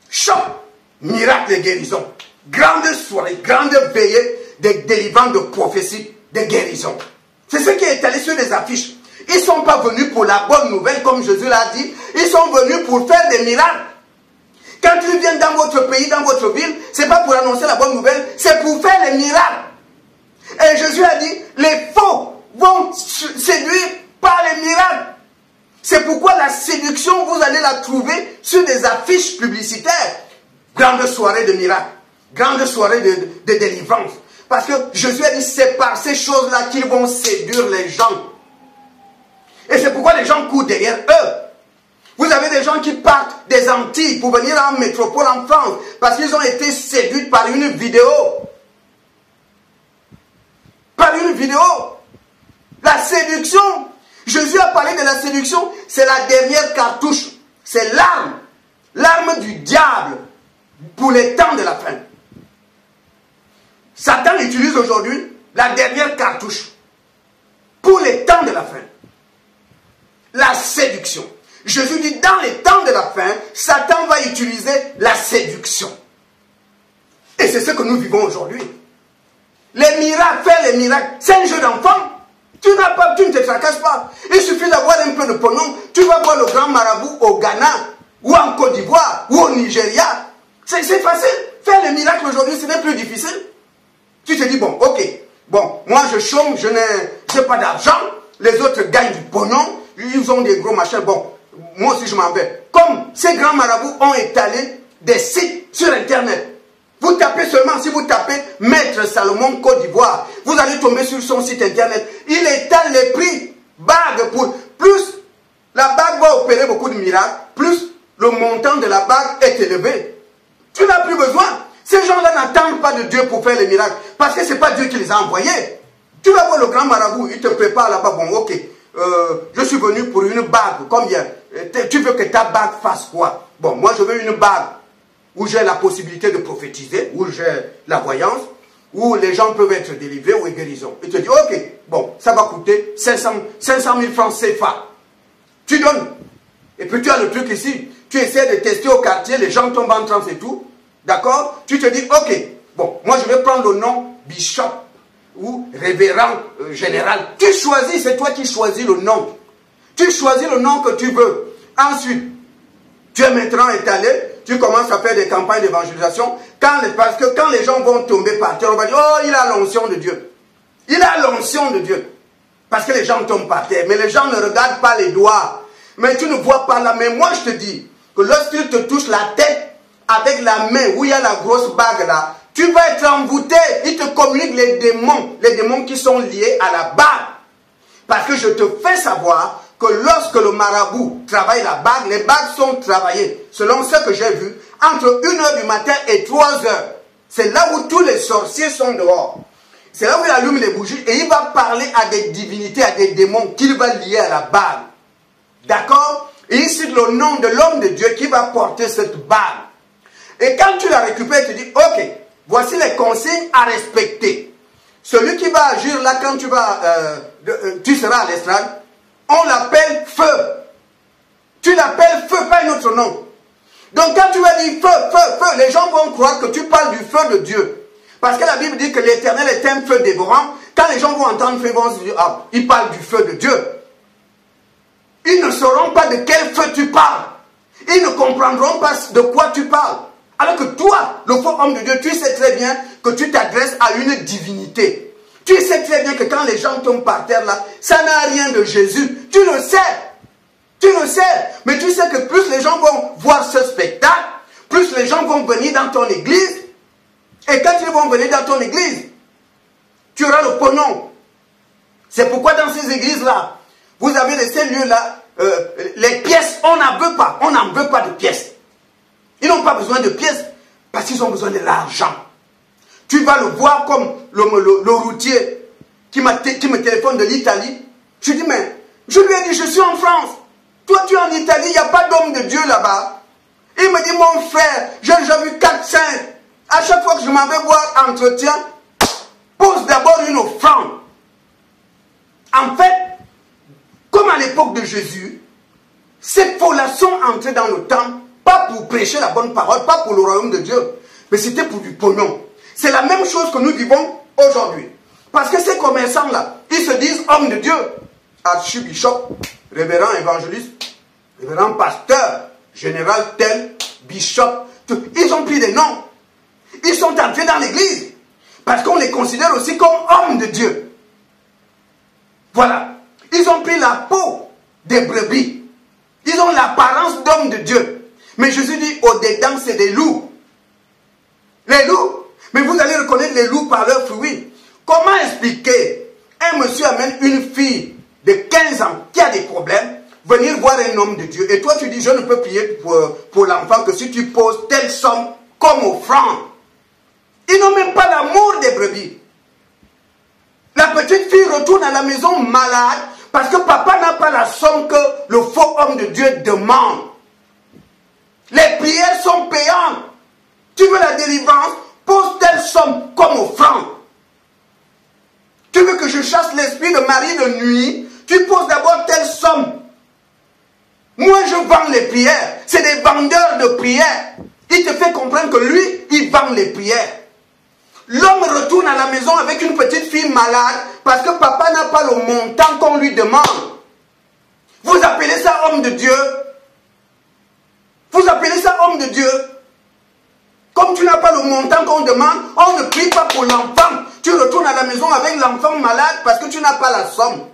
Speaker 1: Choc, miracle de guérison. Grande soirée, grande veillée de délivrance, de prophéties, de guérison. C'est ce qui est étalé sur les affiches. Ils ne sont pas venus pour la bonne nouvelle, comme Jésus l'a dit. Ils sont venus pour faire des miracles. Quand ils viennent dans votre pays, dans votre ville, ce n'est pas pour annoncer la bonne nouvelle, c'est pour faire les miracles. Et Jésus a dit, les faux vont séduire par les miracles. C'est pourquoi la séduction, vous allez la trouver sur des affiches publicitaires. Grande soirée de miracles, grande soirée de délivrance. Parce que Jésus a dit, c'est par ces choses-là qu'ils vont séduire les gens. Et c'est pourquoi les gens courent derrière eux. Vous avez des gens qui partent des Antilles pour venir en métropole en France parce qu'ils ont été séduits par une vidéo. Par une vidéo. La séduction. Jésus a parlé de la séduction. C'est la dernière cartouche. C'est l'arme. L'arme du diable pour les temps de la fin. Satan utilise aujourd'hui la dernière cartouche pour les temps de la fin. La séduction. Jésus dit, dans les temps de la fin, Satan va utiliser la séduction. Et c'est ce que nous vivons aujourd'hui. Les miracles, faire les miracles, c'est un jeu d'enfant. Tu ne te tracasses pas. Il suffit d'avoir un peu de pognon. Tu vas voir le grand marabout au Ghana, ou en Côte d'Ivoire, ou au Nigeria. C'est facile. Faire les miracles aujourd'hui, ce n'est plus difficile. Tu te dis, bon, ok, bon, moi je chôme, je n'ai pas d'argent. Les autres gagnent du pognon. Ils ont des gros machins. Bon, moi aussi je m'en vais. Comme ces grands marabouts ont étalé des sites sur Internet. Vous tapez seulement, si vous tapez Maître Salomon Côte d'Ivoire, vous allez tomber sur son site Internet. Il étale les prix. Bague pour plus la bague va opérer beaucoup de miracles, plus le montant de la bague est élevé. Tu n'as plus besoin. Ces gens-là n'attendent pas de Dieu pour faire les miracles. Parce que ce n'est pas Dieu qui les a envoyés. Tu vas voir le grand marabout, il te prépare là-bas. Bon, ok. Je suis venu pour une bague, combien? tu veux que ta bague fasse quoi? Bon, moi je veux une bague où j'ai la possibilité de prophétiser, où j'ai la voyance, où les gens peuvent être délivrés ou guérison. Il te dit, ok, bon, ça va coûter 500 000 francs CFA. Tu donnes. Et puis tu as le truc ici. Tu essaies de tester au quartier, les gens tombent en transe et tout. D'accord? Tu te dis, ok, bon, moi je vais prendre le nom Bishop ou Révérend Général. Tu choisis, c'est toi qui choisis le nom. Tu choisis le nom que tu veux. Ensuite, tu es maintenant étalé, tu commences à faire des campagnes d'évangélisation. Parce que quand les gens vont tomber par terre, on va dire, oh, il a l'onction de Dieu. Il a l'onction de Dieu. Parce que les gens tombent par terre. Mais les gens ne regardent pas les doigts. Mais tu ne vois pas la main. Moi, je te dis que lorsqu'il te touche la tête avec la main où il y a la grosse bague là, tu vas être envoûté. Il te communique les démons qui sont liés à la bague. Parce que je te fais savoir que lorsque le marabout travaille la bague, les bagues sont travaillées, selon ce que j'ai vu, entre 1h du matin et 3h. C'est là où tous les sorciers sont dehors. C'est là où il allume les bougies et il va parler à des divinités, à des démons qu'il va lier à la bague. D'accord? Et il cite le nom de l'homme de Dieu qui va porter cette bague. Et quand tu la récupères, tu dis, ok, voici les consignes à respecter. Celui qui va agir là, quand tu seras à l'estrade, on l'appelle feu. Tu l'appelles feu, pas un autre nom. Donc quand tu vas dire feu, feu, feu, les gens vont croire que tu parles du feu de Dieu. Parce que la Bible dit que l'Éternel est un feu dévorant. Quand les gens vont entendre feu, ils vont se dire, ah, il parle du feu de Dieu. Ils ne sauront pas de quel feu tu parles. Ils ne comprendront pas de quoi tu parles. Alors que toi, le faux homme de Dieu, tu sais très bien que tu t'adresses à une divinité. Tu sais très bien que quand les gens tombent par terre là, ça n'a rien de Jésus. Tu le sais. Tu le sais. Mais tu sais que plus les gens vont voir ce spectacle, plus les gens vont venir dans ton église. Et quand ils vont venir dans ton église, tu auras le pognon. C'est pourquoi dans ces églises-là, vous avez de ces lieux-là, les pièces, on n'en veut pas. On n'en veut pas de pièces. Ils n'ont pas besoin de pièces parce qu'ils ont besoin de l'argent. Tu vas le voir comme le routier qui me téléphone de l'Italie. Je dis, mais je lui ai dit, je suis en France. Toi, tu es en Italie, il n'y a pas d'homme de Dieu là-bas. Il me dit, mon frère, j'ai déjà vu 4 saints. À chaque fois que je m'en vais voir entretien, pose d'abord une offrande. En fait, comme à l'époque de Jésus, ces faux-là sont entrés dans le temple, pas pour prêcher la bonne parole, pas pour le royaume de Dieu, mais c'était pour du pognon. C'est la même chose que nous vivons aujourd'hui. Parce que ces commerçants-là, ils se disent hommes de Dieu. Archibishop, révérend évangéliste, révérend pasteur, général tel, bishop, tout. Ils ont pris des noms. Ils sont entrés dans l'église. Parce qu'on les considère aussi comme hommes de Dieu. Voilà. Ils ont pris la peau des brebis. Ils ont l'apparence d'hommes de Dieu. Mais Jésus dit, au-dedans, c'est des loups. Les loups. Mais vous allez reconnaître les loups par leurs fruits. Comment expliquer? Un monsieur amène une fille de 15 ans qui a des problèmes, venir voir un homme de Dieu. Et toi, tu dis, je ne peux prier pour l'enfant que si tu poses telle somme comme offrande. Ils n'ont même pas l'amour des brebis. La petite fille retourne à la maison malade parce que papa n'a pas la somme que le faux homme de Dieu demande. Les prières sont payantes. Tu veux la délivrance? Pose telle somme comme offrande. Tu veux que je chasse l'esprit de mari de nuit? Tu poses d'abord telle somme. Moi, je vends les prières. C'est des vendeurs de prières. Il te fait comprendre que lui, il vend les prières. L'homme retourne à la maison avec une petite fille malade parce que papa n'a pas le montant qu'on lui demande. Vous appelez ça homme de Dieu? Vous appelez ça homme de Dieu? Comme tu n'as pas le montant qu'on demande, on ne prie pas pour l'enfant. Tu retournes à la maison avec l'enfant malade parce que tu n'as pas la somme.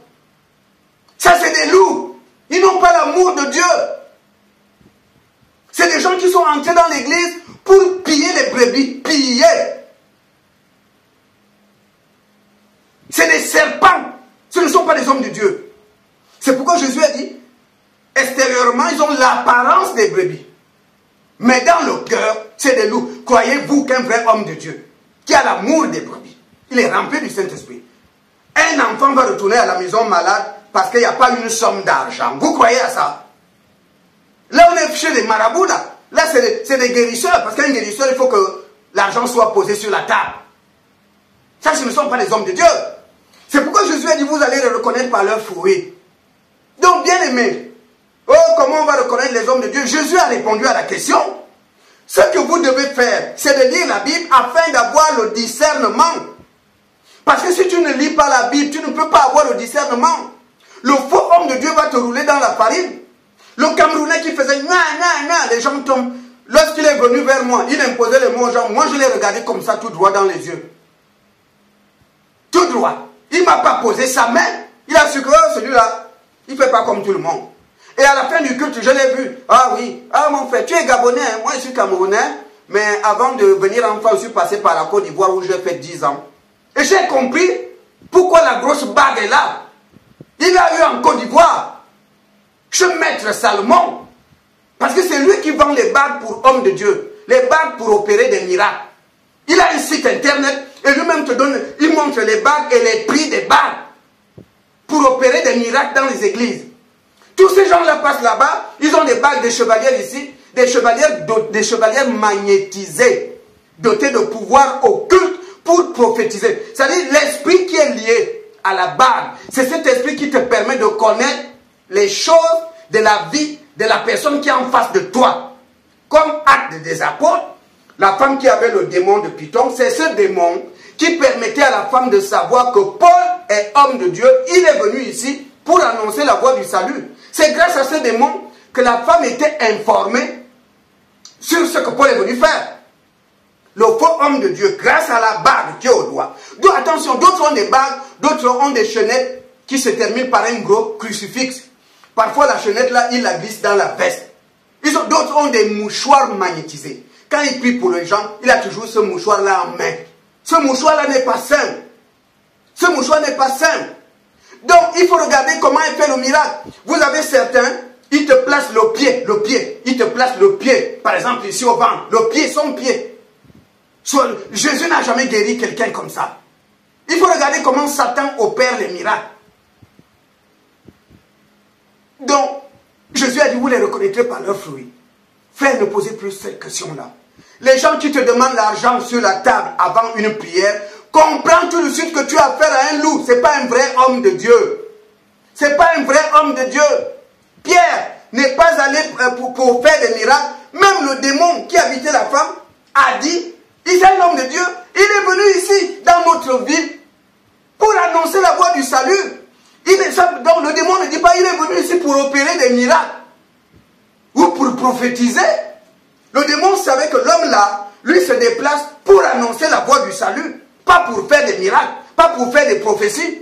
Speaker 1: Ça, c'est des loups. Ils n'ont pas l'amour de Dieu. C'est des gens qui sont entrés dans l'église pour piller les brebis. Piller. C'est des serpents. Ce ne sont pas des hommes de Dieu. C'est pourquoi Jésus a dit, extérieurement, ils ont l'apparence des brebis. Mais dans le cœur, c'est des loups. Croyez-vous qu'un vrai homme de Dieu, qui a l'amour des brebis, il est rempli du Saint-Esprit. Un enfant va retourner à la maison malade parce qu'il n'y a pas une somme d'argent. Vous croyez à ça? Là, on est chez les marabouts, là. Là, c'est des guérisseurs. Parce qu'un guérisseur, il faut que l'argent soit posé sur la table. Ça, ce ne sont pas les hommes de Dieu. C'est pourquoi Jésus a dit, vous allez les reconnaître par leurs fruits. Donc, bien aimé, oh, comment on va reconnaître les hommes de Dieu? Jésus a répondu à la question. Ce que vous devez faire, c'est de lire la Bible afin d'avoir le discernement. Parce que si tu ne lis pas la Bible, tu ne peux pas avoir le discernement. Le faux homme de Dieu va te rouler dans la farine. Le Camerounais qui faisait les gens tombent. Lorsqu'il est venu vers moi, il imposait les mots aux gens. Moi, je l'ai regardé comme ça, tout droit dans les yeux. Tout droit. Il ne m'a pas posé sa main. Il a su que celui-là, il ne fait pas comme tout le monde. Et à la fin du culte, je l'ai vu. Ah oui, ah mon frère, tu es Gabonais, hein? Moi je suis Camerounais. Mais avant de venir en France, je suis passé par la Côte d'Ivoire où j'ai fait 10 ans. Et j'ai compris pourquoi la grosse bague est là. Il a eu en Côte d'Ivoire. Je maître Salomon. Parce que c'est lui qui vend les bagues pour hommes de Dieu. Les bagues pour opérer des miracles. Il a un site internet et lui-même te donne, il montre les bagues et les prix des bagues. Pour opérer des miracles dans les églises. Tous ces gens-là passent là-bas, ils ont des bagues de chevaliers ici, des chevaliers magnétisés, dotés de pouvoir occulte pour prophétiser. C'est-à-dire l'esprit qui est lié à la bague, c'est cet esprit qui te permet de connaître les choses de la vie de la personne qui est en face de toi. Comme Actes des Apôtres, la femme qui avait le démon de Python, c'est ce démon qui permettait à la femme de savoir que Paul est homme de Dieu. Il est venu ici pour annoncer la voie du salut. C'est grâce à ce démon que la femme était informée sur ce que Paul est venu faire. Le faux homme de Dieu, grâce à la bague qui est au doigt. Donc attention, d'autres ont des bagues, d'autres ont des chaînettes qui se terminent par un gros crucifix. Parfois la chaînette là, il la glisse dans la veste. D'autres ont des mouchoirs magnétisés. Quand il prie pour les gens, il a toujours ce mouchoir là en main. Ce mouchoir là n'est pas sain. Ce mouchoir n'est pas sain. Donc, il faut regarder comment il fait le miracle. Vous avez certains, ils te placent le pied. Ils te placent le pied. Par exemple, ici au ventre. Le pied, son pied. Jésus n'a jamais guéri quelqu'un comme ça. Il faut regarder comment Satan opère les miracles. Donc, Jésus a dit, vous les reconnaîtrez par leurs fruits. Frère, ne posez plus cette question-là. Les gens qui te demandent l'argent sur la table avant une prière, comprends tout de suite que tu as affaire à un loup. Ce n'est pas un vrai homme de Dieu. Ce n'est pas un vrai homme de Dieu. Pierre n'est pas allé pour faire des miracles. Même le démon qui habitait la femme a dit, il est un homme de Dieu. Il est venu ici, dans notre ville, pour annoncer la voie du salut. Donc le démon ne dit pas, il est venu ici pour opérer des miracles. Ou pour prophétiser. Le démon savait que l'homme là, lui se déplace pour annoncer la voie du salut. Pas pour faire des miracles, pas pour faire des prophéties.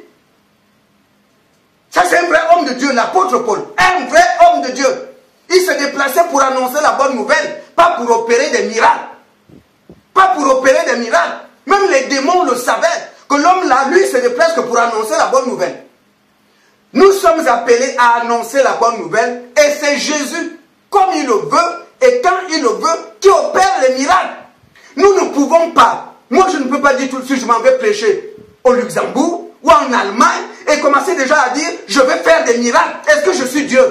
Speaker 1: Ça c'est un vrai homme de Dieu, l'apôtre Paul. Un vrai homme de Dieu. Il se déplaçait pour annoncer la bonne nouvelle, pas pour opérer des miracles. Pas pour opérer des miracles. Même les démons le savaient, que l'homme là, lui, se déplace que pour annoncer la bonne nouvelle. Nous sommes appelés à annoncer la bonne nouvelle, et c'est Jésus, comme il le veut, et quand il le veut, qui opère les miracles. Nous ne pouvons pas. Moi, je ne peux pas dire tout de suite, je m'en vais prêcher au Luxembourg ou en Allemagne et commencer déjà à dire, je vais faire des miracles. Est-ce que je suis Dieu?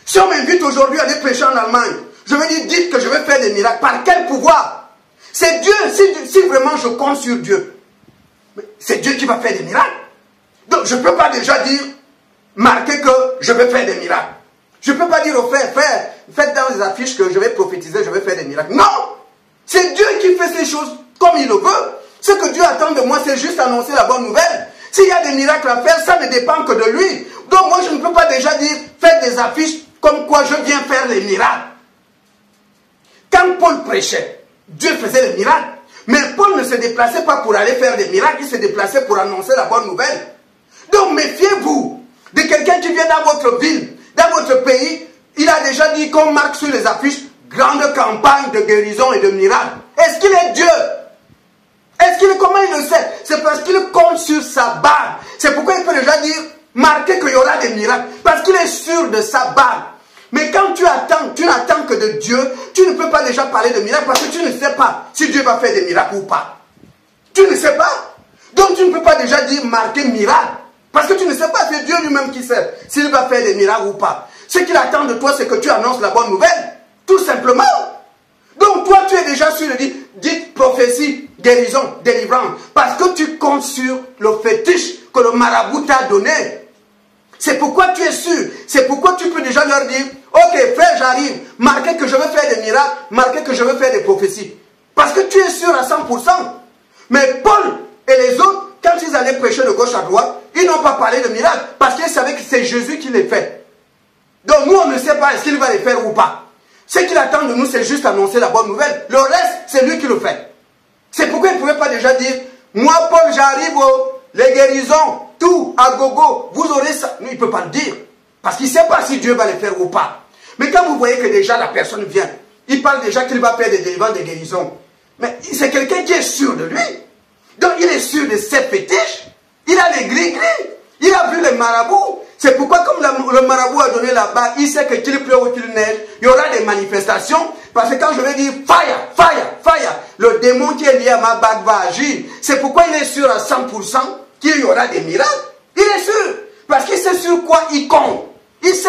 Speaker 1: Si on m'invite aujourd'hui à aller prêcher en Allemagne, je vais dire, dites que je vais faire des miracles. Par quel pouvoir? C'est Dieu, si vraiment je compte sur Dieu. C'est Dieu qui va faire des miracles. Donc, je ne peux pas déjà dire, marquer que je vais faire des miracles. Je ne peux pas dire aux frères, faites dans les affiches que je vais prophétiser, je vais faire des miracles. Non! C'est Dieu qui fait ces choses comme il le veut. Ce que Dieu attend de moi, c'est juste annoncer la bonne nouvelle. S'il y a des miracles à faire, ça ne dépend que de lui. Donc moi, je ne peux pas déjà dire, faites des affiches comme quoi je viens faire les miracles. Quand Paul prêchait, Dieu faisait les miracles. Mais Paul ne se déplaçait pas pour aller faire des miracles, il se déplaçait pour annoncer la bonne nouvelle. Donc méfiez-vous de quelqu'un qui vient dans votre ville, dans votre pays. Il a déjà dit qu'on marque sur les affiches, grande campagne de guérison et de miracles. Est-ce qu'il est Dieu? Comment il le sait? C'est parce qu'il compte sur sa bague. C'est pourquoi il peut déjà dire, marquer qu'il y aura des miracles. Parce qu'il est sûr de sa bague. Mais quand tu n'attends que de Dieu, tu ne peux pas déjà parler de miracles parce que tu ne sais pas si Dieu va faire des miracles ou pas. Tu ne sais pas. Donc tu ne peux pas déjà dire marquer miracle. Parce que tu ne sais pas, c'est Dieu lui-même qui sait s'il va faire des miracles ou pas. Ce qu'il attend de toi, c'est que tu annonces la bonne nouvelle. Tout simplement. Donc toi, tu es déjà sûr de dire, dites prophétie, guérison, délivrance. Parce que tu comptes sur le fétiche que le marabout t'a donné. C'est pourquoi tu es sûr. C'est pourquoi tu peux déjà leur dire, ok frère, j'arrive. Marquez que je veux faire des miracles. Marquez que je veux faire des prophéties. Parce que tu es sûr à 100%. Mais Paul et les autres, quand ils allaient prêcher de gauche à droite, ils n'ont pas parlé de miracles. Parce qu'ils savaient que c'est Jésus qui les fait. Donc nous, on ne sait pas est-ce qu'il va les faire ou pas. Ce qu'il attend de nous, c'est juste annoncer la bonne nouvelle. Le reste, c'est lui qui le fait. C'est pourquoi il ne pouvait pas déjà dire, moi Paul, j'arrive, les guérisons, tout, à gogo, vous aurez ça. Non, il ne peut pas le dire. Parce qu'il ne sait pas si Dieu va les faire ou pas. Mais quand vous voyez que déjà la personne vient, il parle déjà qu'il va faire des délivrances, des guérisons. Mais c'est quelqu'un qui est sûr de lui. Donc il est sûr de ses fétiches. Il a les gris-gris. Il a vu les marabouts. C'est pourquoi comme le marabout a donné la bague, il sait que qu'il pleut ou qu'il neige, il y aura des manifestations. Parce que quand je vais dire fire, fire, fire, le démon qui est lié à ma bague va agir. C'est pourquoi il est sûr à 100% qu'il y aura des miracles. Il est sûr. Parce qu'il sait sur quoi il compte. Il sait.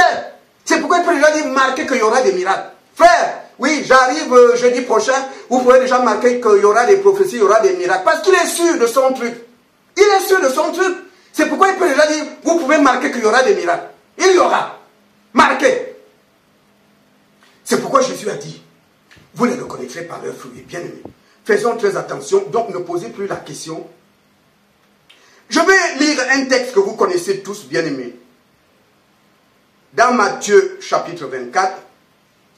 Speaker 1: C'est pourquoi il peut déjà dire marquer qu'il y aura des miracles. Frère, oui, j'arrive jeudi prochain, vous pouvez déjà marquer qu'il y aura des prophéties, il y aura des miracles. Parce qu'il est sûr de son truc. Il est sûr de son truc. C'est pourquoi il peut déjà dire, vous pouvez marquer qu'il y aura des miracles. Il y aura. Marquez. C'est pourquoi Jésus a dit, vous les reconnaîtrez par leurs fruits. Bien aimés. Faisons très attention, donc ne posez plus la question. Je vais lire un texte que vous connaissez tous, bien aimés. Dans Matthieu chapitre 24,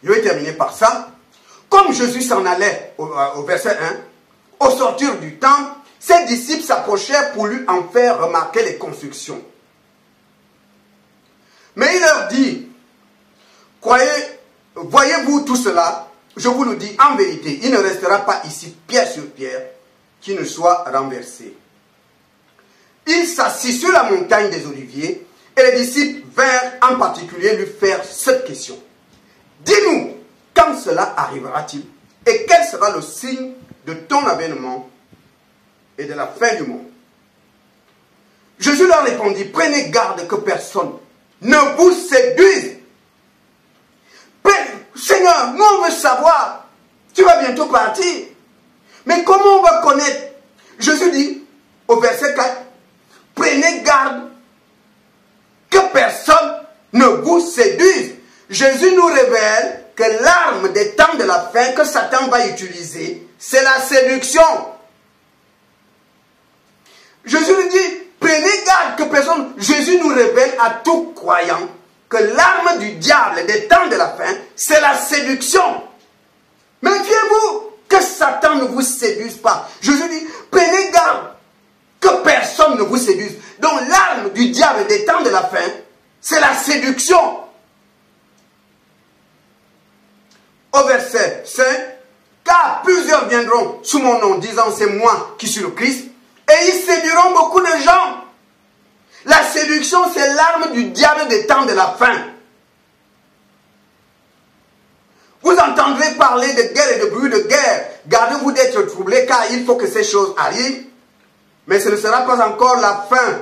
Speaker 1: je vais terminer par ça. Comme Jésus s'en allait au verset 1, au sortir du temple, ses disciples s'approchèrent pour lui en faire remarquer les constructions. Mais il leur dit, voyez-vous tout cela? Je vous le dis en vérité, il ne restera pas ici pierre sur pierre qui ne soit renversé. Il s'assit sur la montagne des Oliviers et les disciples vinrent en particulier lui faire cette question. Dis-nous, quand cela arrivera-t-il et quel sera le signe de ton avènement et de la fin du monde? Jésus leur répondit, prenez garde que personne ne vous séduise. Seigneur, nous on veut savoir, tu vas bientôt partir. Mais comment on va connaître? Jésus dit au verset 4, prenez garde que personne ne vous séduise. Jésus nous révèle que l'arme des temps de la fin que Satan va utiliser, c'est la séduction. Jésus nous dit, prenez garde que personne... Jésus nous révèle à tout croyant que l'arme du diable des temps de la fin, c'est la séduction. Méfiez-vous que Satan ne vous séduise pas. Jésus dit, prenez garde que personne ne vous séduise. Donc l'arme du diable des temps de la fin, c'est la séduction. Au verset 5, car plusieurs viendront sous mon nom, disant c'est moi qui suis le Christ, et ils séduiront beaucoup de gens. La séduction, c'est l'arme du diable des temps de la fin. Vous entendrez parler de guerre et de bruit de guerre. Gardez-vous d'être troublés, car il faut que ces choses arrivent. Mais ce ne sera pas encore la fin.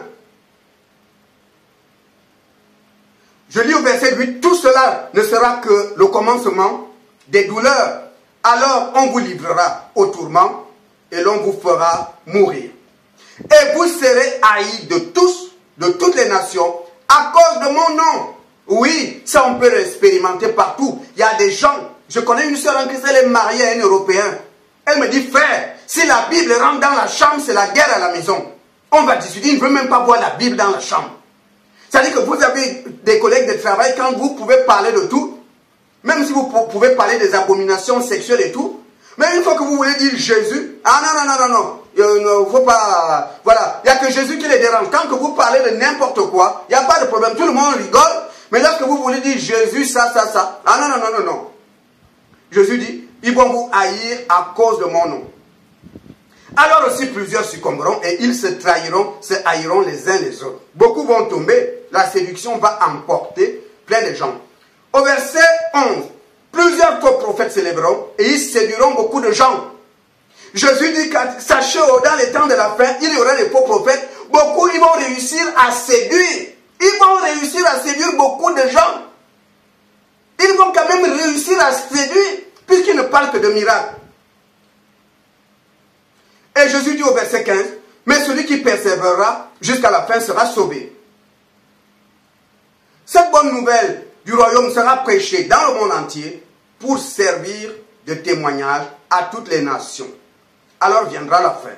Speaker 1: Je lis au verset 8, tout cela ne sera que le commencement des douleurs. Alors on vous livrera au tourment et l'on vous fera mourir. Et vous serez haïs de tous, de toutes les nations, à cause de mon nom. Oui, ça on peut l'expérimenter partout. Il y a des gens, je connais une sœur en Christ, elle est mariée à un Européen. Elle me dit, frère, si la Bible rentre dans la chambre, c'est la guerre à la maison. On va discuter, il ne veut même pas voir la Bible dans la chambre. C'est-à-dire que vous avez des collègues de travail, quand vous pouvez parler de tout, même si vous pouvez parler des abominations sexuelles et tout, mais une fois que vous voulez dire Jésus, ah non, il ne faut pas, voilà, il n'y a que Jésus qui les dérange. Quand que vous parlez de n'importe quoi, il n'y a pas de problème, tout le monde rigole, mais lorsque vous voulez dire Jésus, ça, ah non. Jésus dit, ils vont vous haïr à cause de mon nom. Alors aussi plusieurs succomberont et ils se trahiront, se haïront les uns les autres. Beaucoup vont tomber, la séduction va emporter plein de gens. Au verset 11, plusieurs faux prophètes s'élèveront et ils séduiront beaucoup de gens. Jésus dit, sachez, dans les temps de la fin, il y aura des faux prophètes. Beaucoup, ils vont réussir à séduire. Ils vont réussir à séduire beaucoup de gens. ils vont quand même réussir à séduire, puisqu'ils ne parlent que de miracles. Et Jésus dit au verset 15, mais celui qui persévérera jusqu'à la fin sera sauvé. Cette bonne nouvelle du royaume sera prêchée dans le monde entier pour servir de témoignage à toutes les nations. Alors viendra la fin.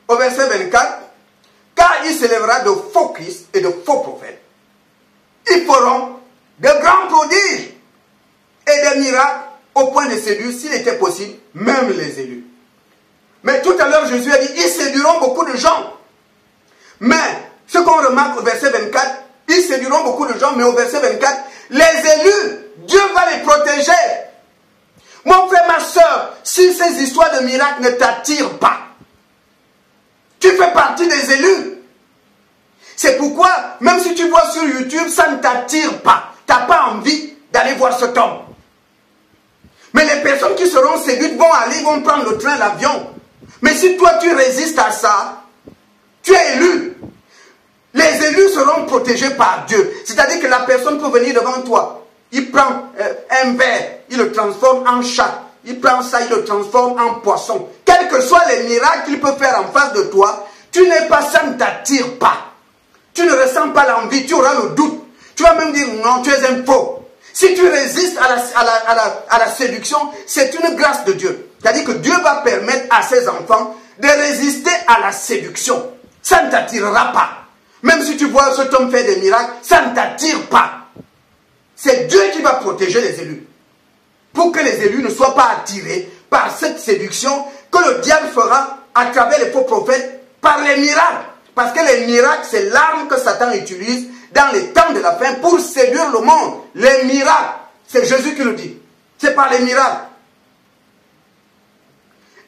Speaker 1: Au verset 24, car il s'élèvera de faux Christ et de faux prophètes. Ils feront de grands prodiges et des miracles au point de séduire, s'il était possible, même les élus. Mais tout à l'heure, Jésus a dit, ils séduiront beaucoup de gens. Mais, ce qu'on remarque au verset 24, ils séduiront beaucoup de gens, mais au verset 24, les élus, Dieu va les protéger. Mon frère, ma soeur, si ces histoires de miracles ne t'attirent pas, tu fais partie des élus. C'est pourquoi, même si tu vois sur YouTube, ça ne t'attire pas. Tu n'as pas envie d'aller voir cet homme. Mais les personnes qui seront séduites vont aller, vont prendre le train, l'avion. Mais si toi tu résistes à ça, tu es élu. Les élus seront protégés par Dieu. C'est-à-dire que la personne peut venir devant toi. Il prend un verre, il le transforme en chat. Il prend ça, il le transforme en poisson. Quels que soient les miracles qu'il peut faire en face de toi, tu n'es pas, ça ne t'attire pas. Tu ne ressens pas l'envie, tu auras le doute. Tu vas même dire non, tu es un faux. Si tu résistes à la séduction, c'est une grâce de Dieu. C'est-à-dire que Dieu va permettre à ses enfants de résister à la séduction. Ça ne t'attirera pas. Même si tu vois cet homme faire des miracles, ça ne t'attire pas. C'est Dieu qui va protéger les élus. Pour que les élus ne soient pas attirés par cette séduction que le diable fera à travers les faux prophètes par les miracles. Parce que les miracles, c'est l'arme que Satan utilise dans les temps de la fin pour séduire le monde. Les miracles, c'est Jésus qui le dit. C'est par les miracles.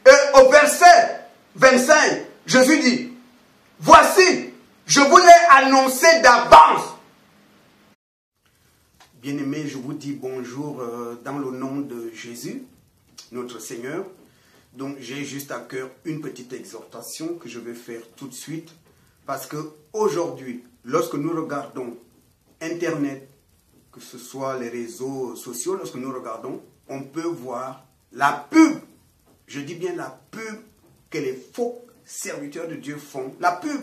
Speaker 1: Et au verset 25, Jésus dit, voici, je vous l'ai annoncé d'avance. Bien-aimés, je vous dis bonjour dans le nom de Jésus, notre Seigneur. Donc j'ai juste à cœur une petite exhortation que je vais faire tout de suite. Parce que aujourd'hui, lorsque nous regardons Internet, que ce soit les réseaux sociaux, lorsque nous regardons, on peut voir la pub. Je dis bien la pub que les faux serviteurs de Dieu font. La pub,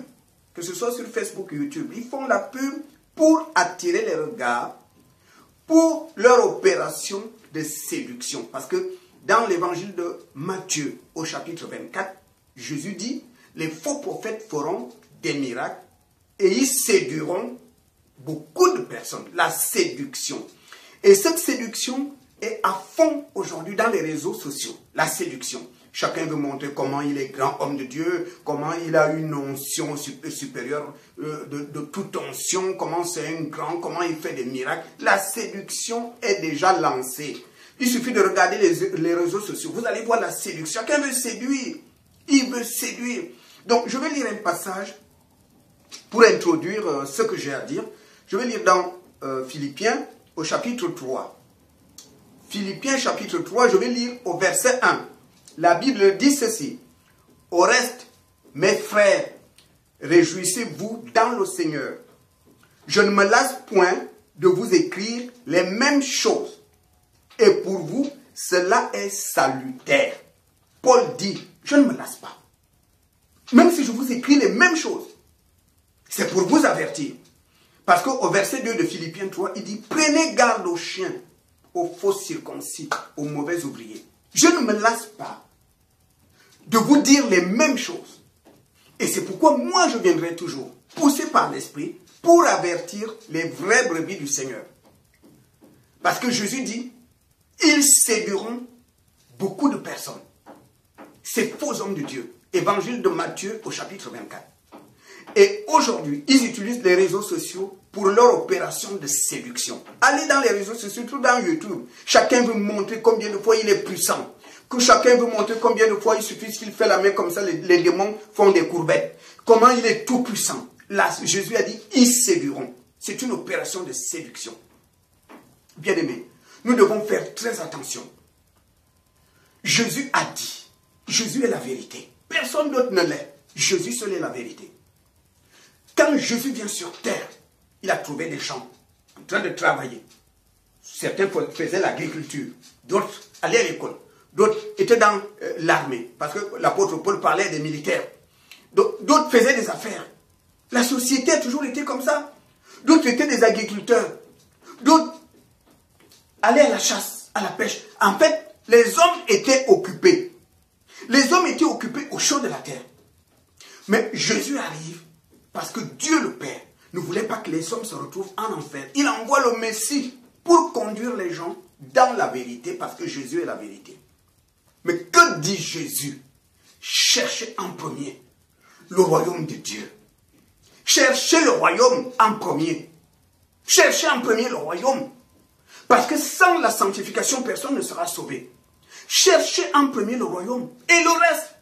Speaker 1: que ce soit sur Facebook ou YouTube, ils font la pub pour attirer les regards, pour leur opération de séduction. Parce que dans l'évangile de Matthieu, au chapitre 24, Jésus dit, les faux prophètes feront des miracles et ils séduiront beaucoup de personnes. La séduction. Et cette séduction est à fond aujourd'hui dans les réseaux sociaux. La séduction. Chacun veut montrer comment il est grand homme de Dieu, comment il a une onction supérieure de toute onction, comment c'est un grand, comment il fait des miracles. La séduction est déjà lancée. Il suffit de regarder les réseaux sociaux. Vous allez voir la séduction. Chacun veut séduire. Il veut séduire. Donc, je vais lire un passage pour introduire ce que j'ai à dire. Je vais lire dans Philippiens au chapitre 3. Philippiens chapitre 3, je vais lire au verset 1. La Bible dit ceci. Au reste, mes frères, réjouissez-vous dans le Seigneur. Je ne me lasse point de vous écrire les mêmes choses. Et pour vous, cela est salutaire. Paul dit, je ne me lasse pas. Même si je vous écris les mêmes choses, c'est pour vous avertir. Parce qu'au verset 2 de Philippiens 3, il dit, prenez garde aux chiens, aux faux circoncis, aux mauvais ouvriers. Je ne me lasse pas de vous dire les mêmes choses. Et c'est pourquoi moi je viendrai toujours, poussé par l'Esprit, pour avertir les vraies brebis du Seigneur. Parce que Jésus dit, ils séduiront beaucoup de personnes. Ces faux hommes de Dieu. Évangile de Matthieu au chapitre 24. Et aujourd'hui, ils utilisent les réseaux sociaux pour leur opération de séduction. Allez dans les réseaux sociaux, surtout dans YouTube. Chacun veut montrer combien de fois il est puissant. Que chacun veut montrer combien de fois il suffit qu'il fait la main comme ça, les démons font des courbettes. Comment il est tout puissant. Là, Jésus a dit, ils séduiront. C'est une opération de séduction. Bien aimé, nous devons faire très attention. Jésus a dit, Jésus est la vérité. Personne d'autre ne l'est. Jésus seul est la vérité. Quand Jésus vient sur terre, il a trouvé des gens en train de travailler. Certains faisaient l'agriculture, d'autres allaient à l'école, d'autres étaient dans l'armée, parce que l'apôtre Paul parlait des militaires. D'autres faisaient des affaires. La société a toujours été comme ça. D'autres étaient des agriculteurs. D'autres allaient à la chasse, à la pêche. En fait, les hommes étaient occupés. Les hommes étaient occupés au chaud de la terre. Mais Jésus arrive parce que Dieu le Père ne voulait pas que les hommes se retrouvent en enfer. Il envoie le Messie pour conduire les gens dans la vérité, parce que Jésus est la vérité. Mais que dit Jésus? Cherchez en premier le royaume de Dieu. Cherchez le royaume en premier. Cherchez en premier le royaume. Parce que sans la sanctification, personne ne sera sauvé. Cherchez en premier le royaume. Et le reste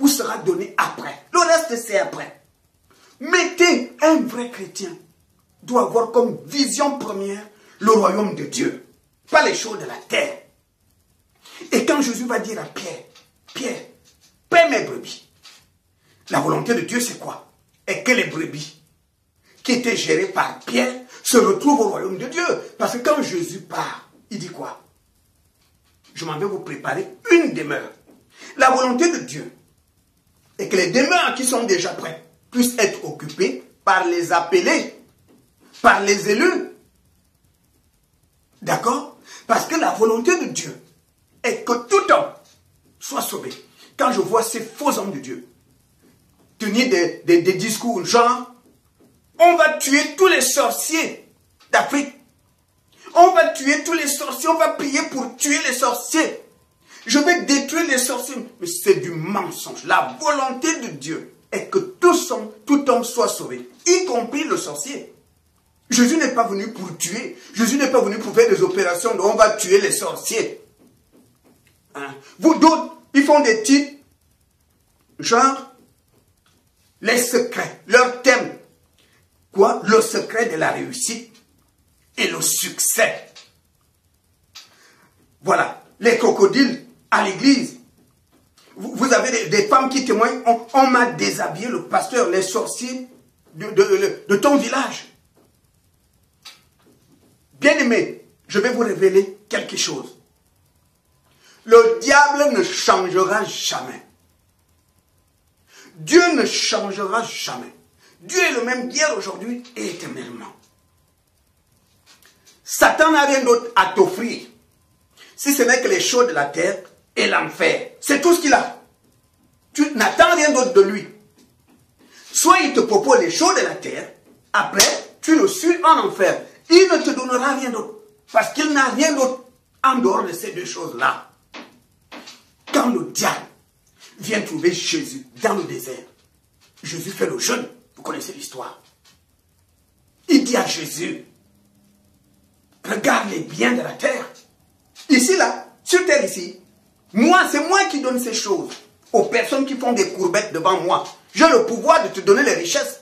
Speaker 1: vous sera donné après. Le reste, c'est après. Mettez, un vrai chrétien doit avoir comme vision première le royaume de Dieu. Pas les choses de la terre. Et quand Jésus va dire à Pierre, Pierre, paie mes brebis. La volonté de Dieu, c'est quoi? Et que les brebis qui étaient gérées par Pierre se retrouvent au royaume de Dieu. Parce que quand Jésus part, il dit quoi? Je m'en vais vous préparer une demeure. La volonté de Dieu est que les demeures qui sont déjà prêtes puissent être occupées par les appelés, par les élus. D'accord? Parce que la volonté de Dieu est que tout homme soit sauvé. Quand je vois ces faux hommes de Dieu tenir des discours genre, on va tuer tous les sorciers d'Afrique. On va tuer tous les sorciers, on va prier pour tuer les sorciers. Je vais détruire les sorciers. Mais c'est du mensonge. La volonté de Dieu est que tout homme soit sauvé, y compris le sorcier. Jésus n'est pas venu pour tuer. Jésus n'est pas venu pour faire des opérations dont on va tuer les sorciers. Hein? Vous d'autres, ils font des titres genre les secrets, leur thème. Quoi? Le secret de la réussite et le succès. Voilà, les crocodiles à l'église. Vous avez des femmes qui témoignent, on m'a déshabillé le pasteur, les sorciers de ton village. Bien-aimés, je vais vous révéler quelque chose. Le diable ne changera jamais. Dieu ne changera jamais. Dieu est le même hier, aujourd'hui et éternellement. Satan n'a rien d'autre à t'offrir, si ce n'est que les choses de la terre et l'enfer. C'est tout ce qu'il a. Tu n'attends rien d'autre de lui. Soit il te propose les choses de la terre, après tu le suis en enfer. Il ne te donnera rien d'autre, parce qu'il n'a rien d'autre en dehors de ces deux choses-là. Quand le diable vient trouver Jésus dans le désert, Jésus fait le jeûne. Vous connaissez l'histoire. Il dit à Jésus, regarde les biens de la terre. Ici, là, sur terre, ici, c'est moi qui donne ces choses aux personnes qui font des courbettes devant moi. J'ai le pouvoir de te donner les richesses.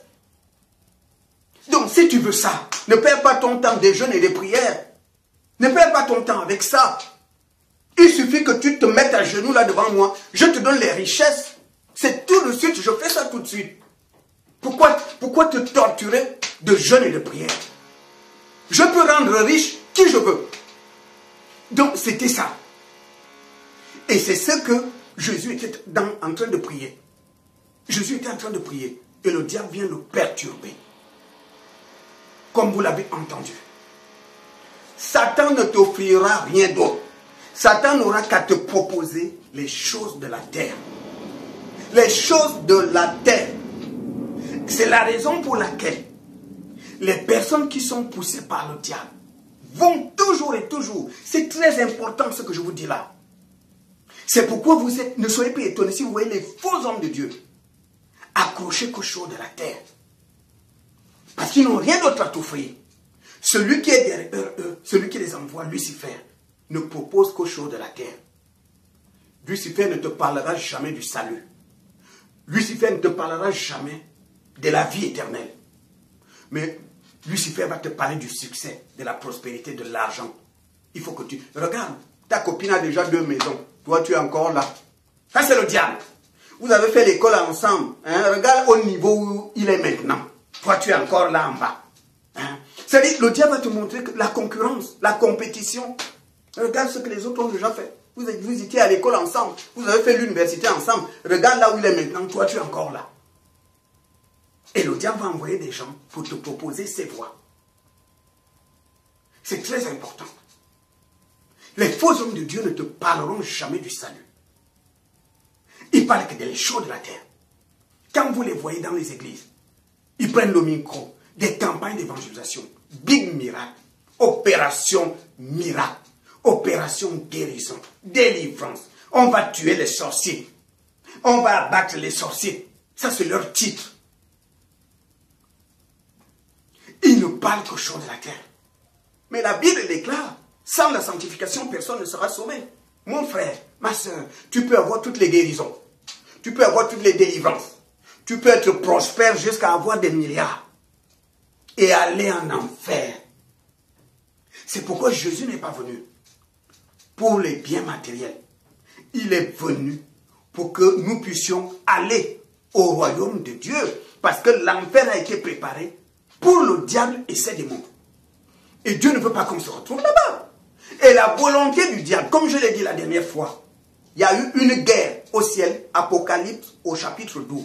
Speaker 1: Donc, si tu veux ça, ne perds pas ton temps des jeûnes et des prières. Ne perds pas ton temps avec ça. Il suffit que tu te mettes à genoux là devant moi. Je te donne les richesses. C'est tout de suite, je fais ça tout de suite. Pourquoi te torturer de jeûne et de prière? Je peux rendre riche qui je veux. Donc, c'était ça. Et c'est ce que Jésus était en train de prier. Jésus était en train de prier. Et le diable vient le perturber. Comme vous l'avez entendu. Satan ne t'offrira rien d'autre. Satan n'aura qu'à te proposer les choses de la terre. Les choses de la terre. C'est la raison pour laquelle les personnes qui sont poussées par le diable vont toujours et toujours. C'est très important ce que je vous dis là. C'est pourquoi ne soyez pas étonnés si vous voyez les faux hommes de Dieu accrochés qu'aux choses de la terre. Parce qu'ils n'ont rien d'autre à t'offrir. Celui qui est derrière eux, celui qui les envoie, Lucifer, ne propose qu'aux choses de la terre. Lucifer ne te parlera jamais du salut. Lucifer ne te parlera jamais de la vie éternelle. Mais Lucifer va te parler du succès, de la prospérité, de l'argent. Il faut que tu... Regarde, ta copine a déjà 2 maisons. Toi, tu es encore là. Ça, c'est le diable. Vous avez fait l'école ensemble. Hein? Regarde au niveau où il est maintenant. Toi, tu es encore là en bas. Hein? C'est-à-dire, le diable va te montrer que la concurrence, la compétition. Regarde ce que les autres ont déjà fait. Vous étiez à l'école ensemble. Vous avez fait l'université ensemble. Regarde là où il est maintenant. Toi, tu es encore là. Et le diable va envoyer des gens pour te proposer ses voies. C'est très important. Les faux hommes de Dieu ne te parleront jamais du salut. Ils parlent que des choses de la terre. Quand vous les voyez dans les églises, ils prennent le micro, des campagnes d'évangélisation, big miracle, opération miracle, opération guérison, délivrance. On va tuer les sorciers. On va abattre les sorciers. Ça, c'est leur titre. Ils ne parlent qu'aux choses de la terre. Mais la Bible déclare, sans la sanctification, personne ne sera sauvé. Mon frère, ma soeur, tu peux avoir toutes les guérisons. Tu peux avoir toutes les délivrances. Tu peux être prospère jusqu'à avoir des milliards. Et aller en enfer. C'est pourquoi Jésus n'est pas venu pour les biens matériels. Il est venu pour que nous puissions aller au royaume de Dieu. Parce que l'enfer a été préparé pour le diable et ses démons. Et Dieu ne veut pas qu'on se retrouve là-bas. Et la volonté du diable, comme je l'ai dit la dernière fois, il y a eu une guerre au ciel, Apocalypse au chapitre 12.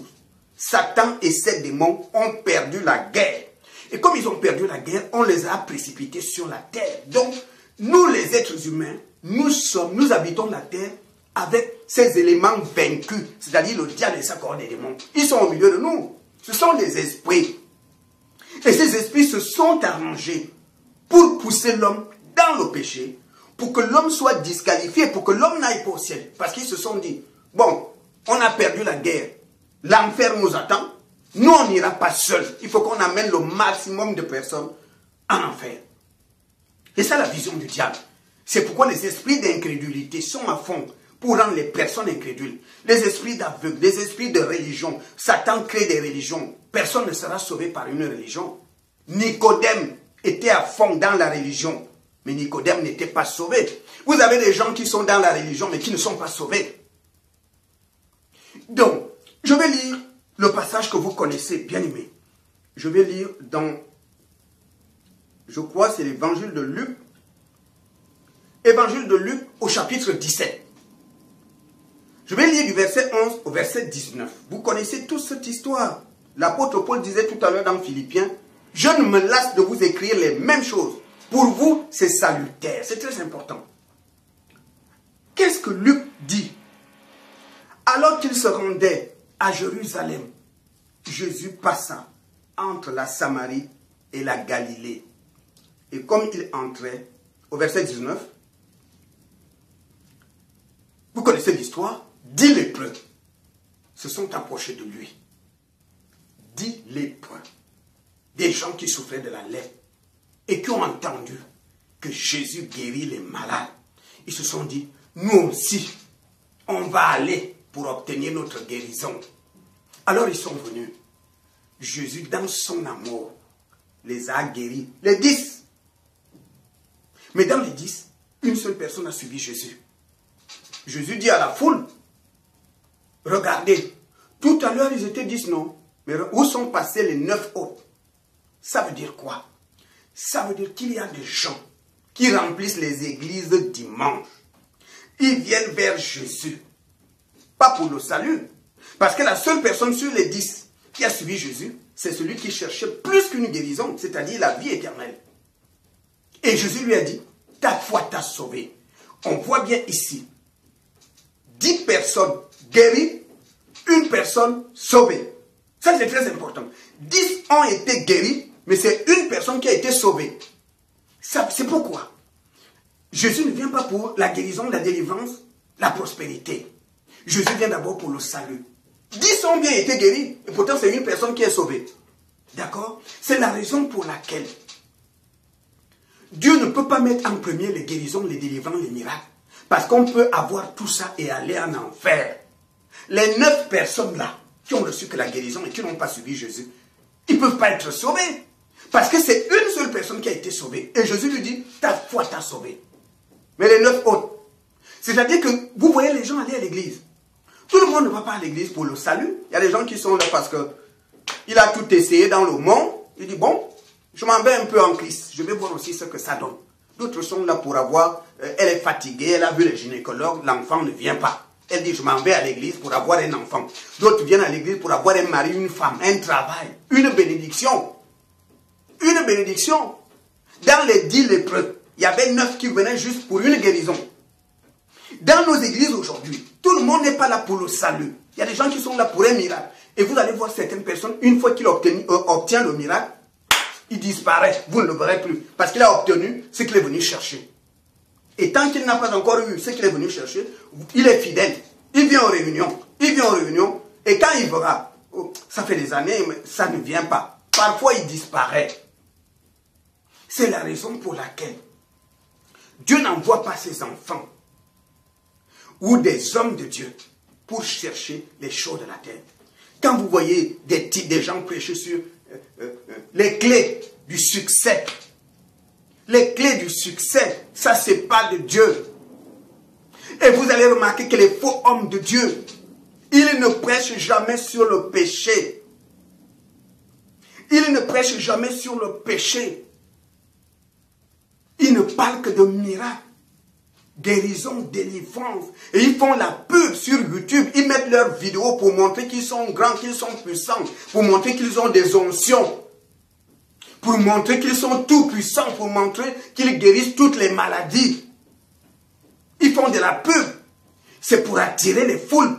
Speaker 1: Satan et ses démons ont perdu la guerre. Et comme ils ont perdu la guerre, on les a précipités sur la terre. Donc, nous les êtres humains, nous habitons la terre avec ces éléments vaincus, c'est-à-dire le diable et sa cohorte des démons. Ils sont au milieu de nous. Ce sont des esprits. Et ces esprits se sont arrangés pour pousser l'homme dans le péché, pour que l'homme soit disqualifié, pour que l'homme n'aille pas au ciel. Parce qu'ils se sont dit, bon, on a perdu la guerre, l'enfer nous attend, nous on n'ira pas seul. Il faut qu'on amène le maximum de personnes en enfer. C'est ça la vision du diable. C'est pourquoi les esprits d'incrédulité sont à fond pour rendre les personnes incrédules. Les esprits d'aveugle, les esprits de religion. Satan crée des religions. Personne ne sera sauvé par une religion. Nicodème était à fond dans la religion. Mais Nicodème n'était pas sauvé. Vous avez des gens qui sont dans la religion mais qui ne sont pas sauvés. Donc, je vais lire le passage que vous connaissez, bien aimé. Je vais lire dans, je crois c'est l'évangile de Luc. Évangile de Luc au chapitre 17. Je vais lire du verset 11 au verset 19. Vous connaissez toute cette histoire. L'apôtre Paul disait tout à l'heure dans Philippiens, « Je ne me lasse de vous écrire les mêmes choses. Pour vous, c'est salutaire. » C'est très important. Qu'est-ce que Luc dit? Alors qu'il se rendait à Jérusalem, Jésus passa entre la Samarie et la Galilée. Et comme il entrait, au verset 19, vous connaissez l'histoire, 10 lépreux se sont approchés de lui. 10 lépreux, des gens qui souffraient de la lèpre et qui ont entendu que Jésus guérit les malades. Ils se sont dit, nous aussi, on va aller pour obtenir notre guérison. Alors ils sont venus. Jésus, dans son amour, les a guéris. Les 10. Mais dans les 10, une seule personne a suivi Jésus. Jésus dit à la foule, regardez, tout à l'heure ils étaient 10, non? Mais où sont passés les 9 autres? Ça veut dire quoi? Ça veut dire qu'il y a des gens qui remplissent les églises dimanche. Ils viennent vers Jésus. Pas pour le salut. Parce que la seule personne sur les 10 qui a suivi Jésus, c'est celui qui cherchait plus qu'une guérison, c'est-à-dire la vie éternelle. Et Jésus lui a dit, ta foi t'a sauvé. On voit bien ici, 10 personnes guéries, une personne sauvée. Ça c'est très important. 10 ont été guéris, mais c'est une personne qui a été sauvée. C'est pourquoi Jésus ne vient pas pour la guérison, la délivrance, la prospérité. Jésus vient d'abord pour le salut. 10 ont bien été guéris, et pourtant c'est une personne qui est sauvée. D'accord? C'est la raison pour laquelle Dieu ne peut pas mettre en premier les guérisons, les délivrances, les miracles. Parce qu'on peut avoir tout ça et aller en enfer. Les 9 personnes là, qui ont reçu que la guérison et qui n'ont pas suivi Jésus, ils ne peuvent pas être sauvés. Parce que c'est une seule personne qui a été sauvée. Et Jésus lui dit, ta foi t'a sauvé. Mais les 9 autres, c'est-à-dire que vous voyez les gens aller à l'église. Tout le monde ne va pas à l'église pour le salut. Il y a des gens qui sont là parce que il a tout essayé dans le monde. Il dit, bon, Je m'en vais un peu en Christ. Je vais voir aussi ce que ça donne. D'autres sont là pour avoir... elle est fatiguée, elle a vu les gynécologues, l'enfant ne vient pas. Elle dit, je m'en vais à l'église pour avoir un enfant. D'autres viennent à l'église pour avoir un mari, une femme, un travail, une bénédiction. Une bénédiction. Dans les 10 lépreux, il y avait 9 qui venaient juste pour une guérison. Dans nos églises aujourd'hui, tout le monde n'est pas là pour le salut. Il y a des gens qui sont là pour un miracle. Et vous allez voir certaines personnes, une fois qu'il obtient le miracle, il disparaît. Vous ne le verrez plus. Parce qu'il a obtenu ce qu'il est venu chercher. Et tant qu'il n'a pas encore eu ce qu'il est venu chercher, il est fidèle. Il vient aux réunions. Il vient aux réunions. Et quand il verra, oh, ça fait des années, mais ça ne vient pas. Parfois, il disparaît. C'est la raison pour laquelle Dieu n'envoie pas ses enfants ou des hommes de Dieu pour chercher les choses de la terre. Quand vous voyez des gens prêcher sur les clés du succès, les clés du succès, ça c'est pas de Dieu. Et vous allez remarquer que les faux hommes de Dieu, ils ne prêchent jamais sur le péché. Ils ne prêchent jamais sur le péché. Ils ne parlent que de miracles, guérison, délivrance. Et ils font la pub sur YouTube. Ils mettent leurs vidéos pour montrer qu'ils sont grands, qu'ils sont puissants. Pour montrer qu'ils ont des onctions. Pour montrer qu'ils sont tout puissants. Pour montrer qu'ils guérissent toutes les maladies. Ils font de la pub. C'est pour attirer les foules.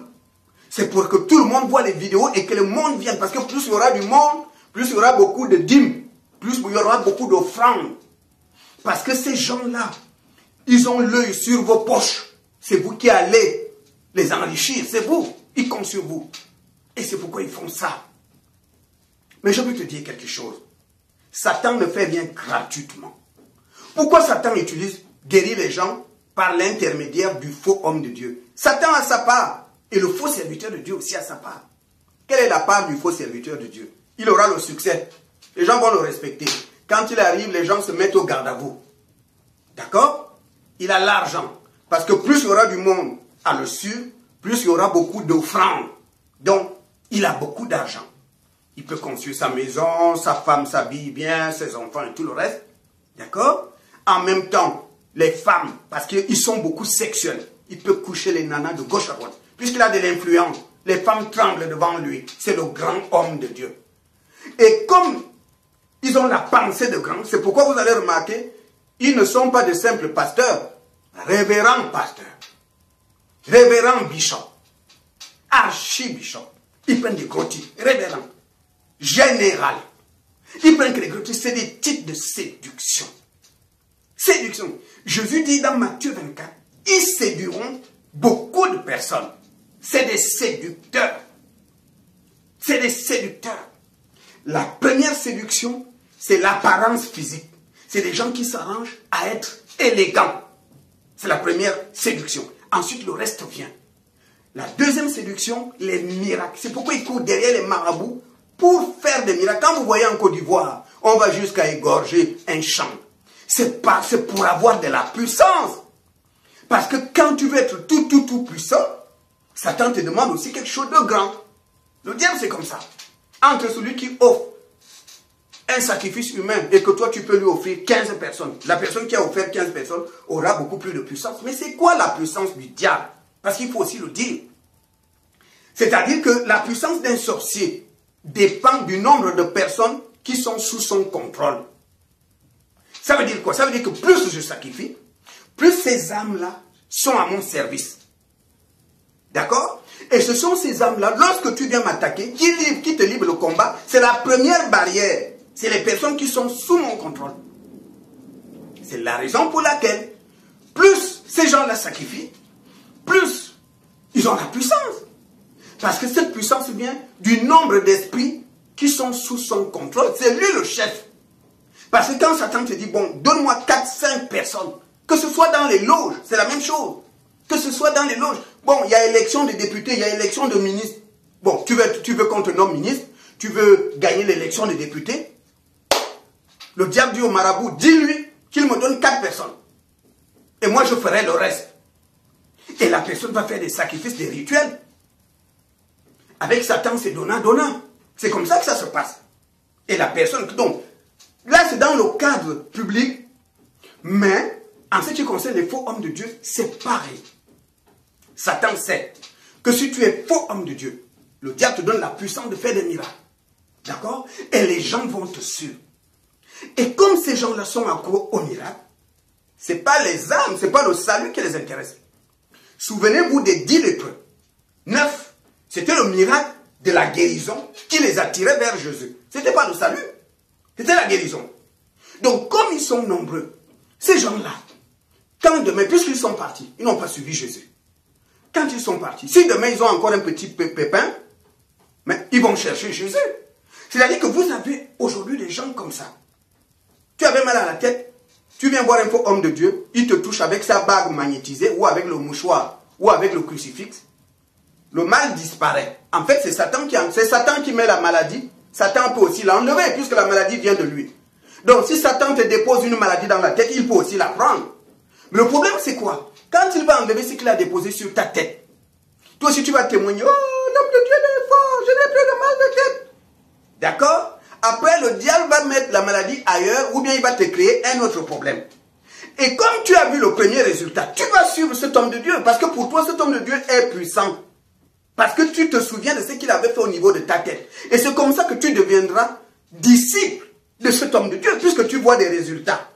Speaker 1: C'est pour que tout le monde voit les vidéos et que le monde vienne. Parce que plus il y aura du monde, plus il y aura beaucoup de dîmes. Plus il y aura beaucoup d'offrandes. Parce que ces gens-là, ils ont l'œil sur vos poches. C'est vous qui allez les enrichir. C'est vous. Ils comptent sur vous. Et c'est pourquoi ils font ça. Mais je veux te dire quelque chose. Satan ne fait rien gratuitement. Pourquoi Satan guérit les gens par l'intermédiaire du faux homme de Dieu? Satan a sa part. Et le faux serviteur de Dieu aussi a sa part. Quelle est la part du faux serviteur de Dieu? Il aura le succès. Les gens vont le respecter. Quand il arrive, les gens se mettent au garde à vous. D'accord? Il a l'argent. Parce que plus il y aura du monde à le suivre, plus il y aura beaucoup d'offrandes. Donc, il a beaucoup d'argent. Il peut construire sa maison, sa femme s'habille bien, ses enfants et tout le reste. D'accord? En même temps, les femmes, parce qu'ils sont beaucoup sexuels, il peut coucher les nanas de gauche à droite. Puisqu'il a de l'influence, les femmes tremblent devant lui. C'est le grand homme de Dieu. Et comme ils ont la pensée de grand, c'est pourquoi vous allez remarquer, ils ne sont pas de simples pasteurs, révérends pasteurs, révérends bishop, archibishop. Ils prennent des gros titres, révérends, général. Ils prennent que les gros titres, c'est des titres de séduction. Séduction. Jésus dit dans Matthieu 24, ils séduiront beaucoup de personnes. C'est des séducteurs. C'est des séducteurs. La première séduction, c'est l'apparence physique. C'est des gens qui s'arrangent à être élégants. C'est la première séduction. Ensuite, le reste vient. La deuxième séduction, les miracles. C'est pourquoi ils courent derrière les marabouts pour faire des miracles. Quand vous voyez en Côte d'Ivoire, on va jusqu'à égorger un champ. C'est pour avoir de la puissance. Parce que quand tu veux être tout puissant, Satan te demande aussi quelque chose de grand. Le diable, c'est comme ça. Entre celui qui offre un sacrifice humain et que toi, tu peux lui offrir 15 personnes. La personne qui a offert 15 personnes aura beaucoup plus de puissance. Mais c'est quoi la puissance du diable? Parce qu'il faut aussi le dire. C'est-à-dire que la puissance d'un sorcier dépend du nombre de personnes qui sont sous son contrôle. Ça veut dire quoi? Ça veut dire que plus je sacrifie, plus ces âmes-là sont à mon service. D'accord? Et ce sont ces âmes-là, lorsque tu viens m'attaquer, qui te livrent le combat, c'est la première barrière. C'est les personnes qui sont sous mon contrôle. C'est la raison pour laquelle, plus ces gens-là sacrifient, plus ils ont la puissance. Parce que cette puissance vient du nombre d'esprits qui sont sous son contrôle. C'est lui le chef. Parce que quand Satan te dit, bon, donne-moi 4-5 personnes, que ce soit dans les loges, c'est la même chose. Que ce soit dans les loges. Bon, il y a élection de députés, il y a élection de ministres. Bon, tu veux qu'on te nomme ministre, tu veux gagner l'élection de députés. Le diable dit au marabout, dis-lui qu'il me donne 4 personnes. Et moi, je ferai le reste. Et la personne va faire des sacrifices, des rituels. Avec Satan, c'est donnant. C'est comme ça que ça se passe. Et la personne, donc, Là, c'est dans le cadre public, mais en ce qui concerne les faux hommes de Dieu, c'est pareil. Satan sait que si tu es faux homme de Dieu, le diable te donne la puissance de faire des miracles. D'accord? Et les gens vont te suivre. Et comme ces gens-là sont accros au miracle, ce n'est pas les âmes, ce n'est pas le salut qui les intéresse. Souvenez-vous des 10 lépreux. 9, c'était le miracle de la guérison qui les attirait vers Jésus. Ce n'était pas le salut, c'était la guérison. Donc comme ils sont nombreux, ces gens-là, quand demain, puisqu'ils sont partis, ils n'ont pas suivi Jésus. Quand ils sont partis, si demain ils ont encore un petit pépin, mais ils vont chercher Jésus. C'est-à-dire que vous avez aujourd'hui des gens comme ça. Tu avais mal à la tête, tu viens voir un faux homme de Dieu, il te touche avec sa bague magnétisée ou avec le mouchoir ou avec le crucifix. Le mal disparaît. En fait, c'est Satan qui met la maladie. Satan peut aussi l'enlever puisque la maladie vient de lui. Donc, si Satan te dépose une maladie dans la tête, il peut aussi la prendre. Mais le problème, c'est quoi? Quand il va enlever ce qu'il a déposé sur ta tête, toi aussi tu vas témoigner, oh, l'homme de Dieu est fort, je n'ai plus de mal de tête. D'accord? Après, le diable va mettre la maladie ailleurs ou bien il va te créer un autre problème. Et comme tu as vu le premier résultat, tu vas suivre cet homme de Dieu parce que pour toi, cet homme de Dieu est puissant. Parce que tu te souviens de ce qu'il avait fait au niveau de ta tête. Et c'est comme ça que tu deviendras disciple de cet homme de Dieu puisque tu vois des résultats.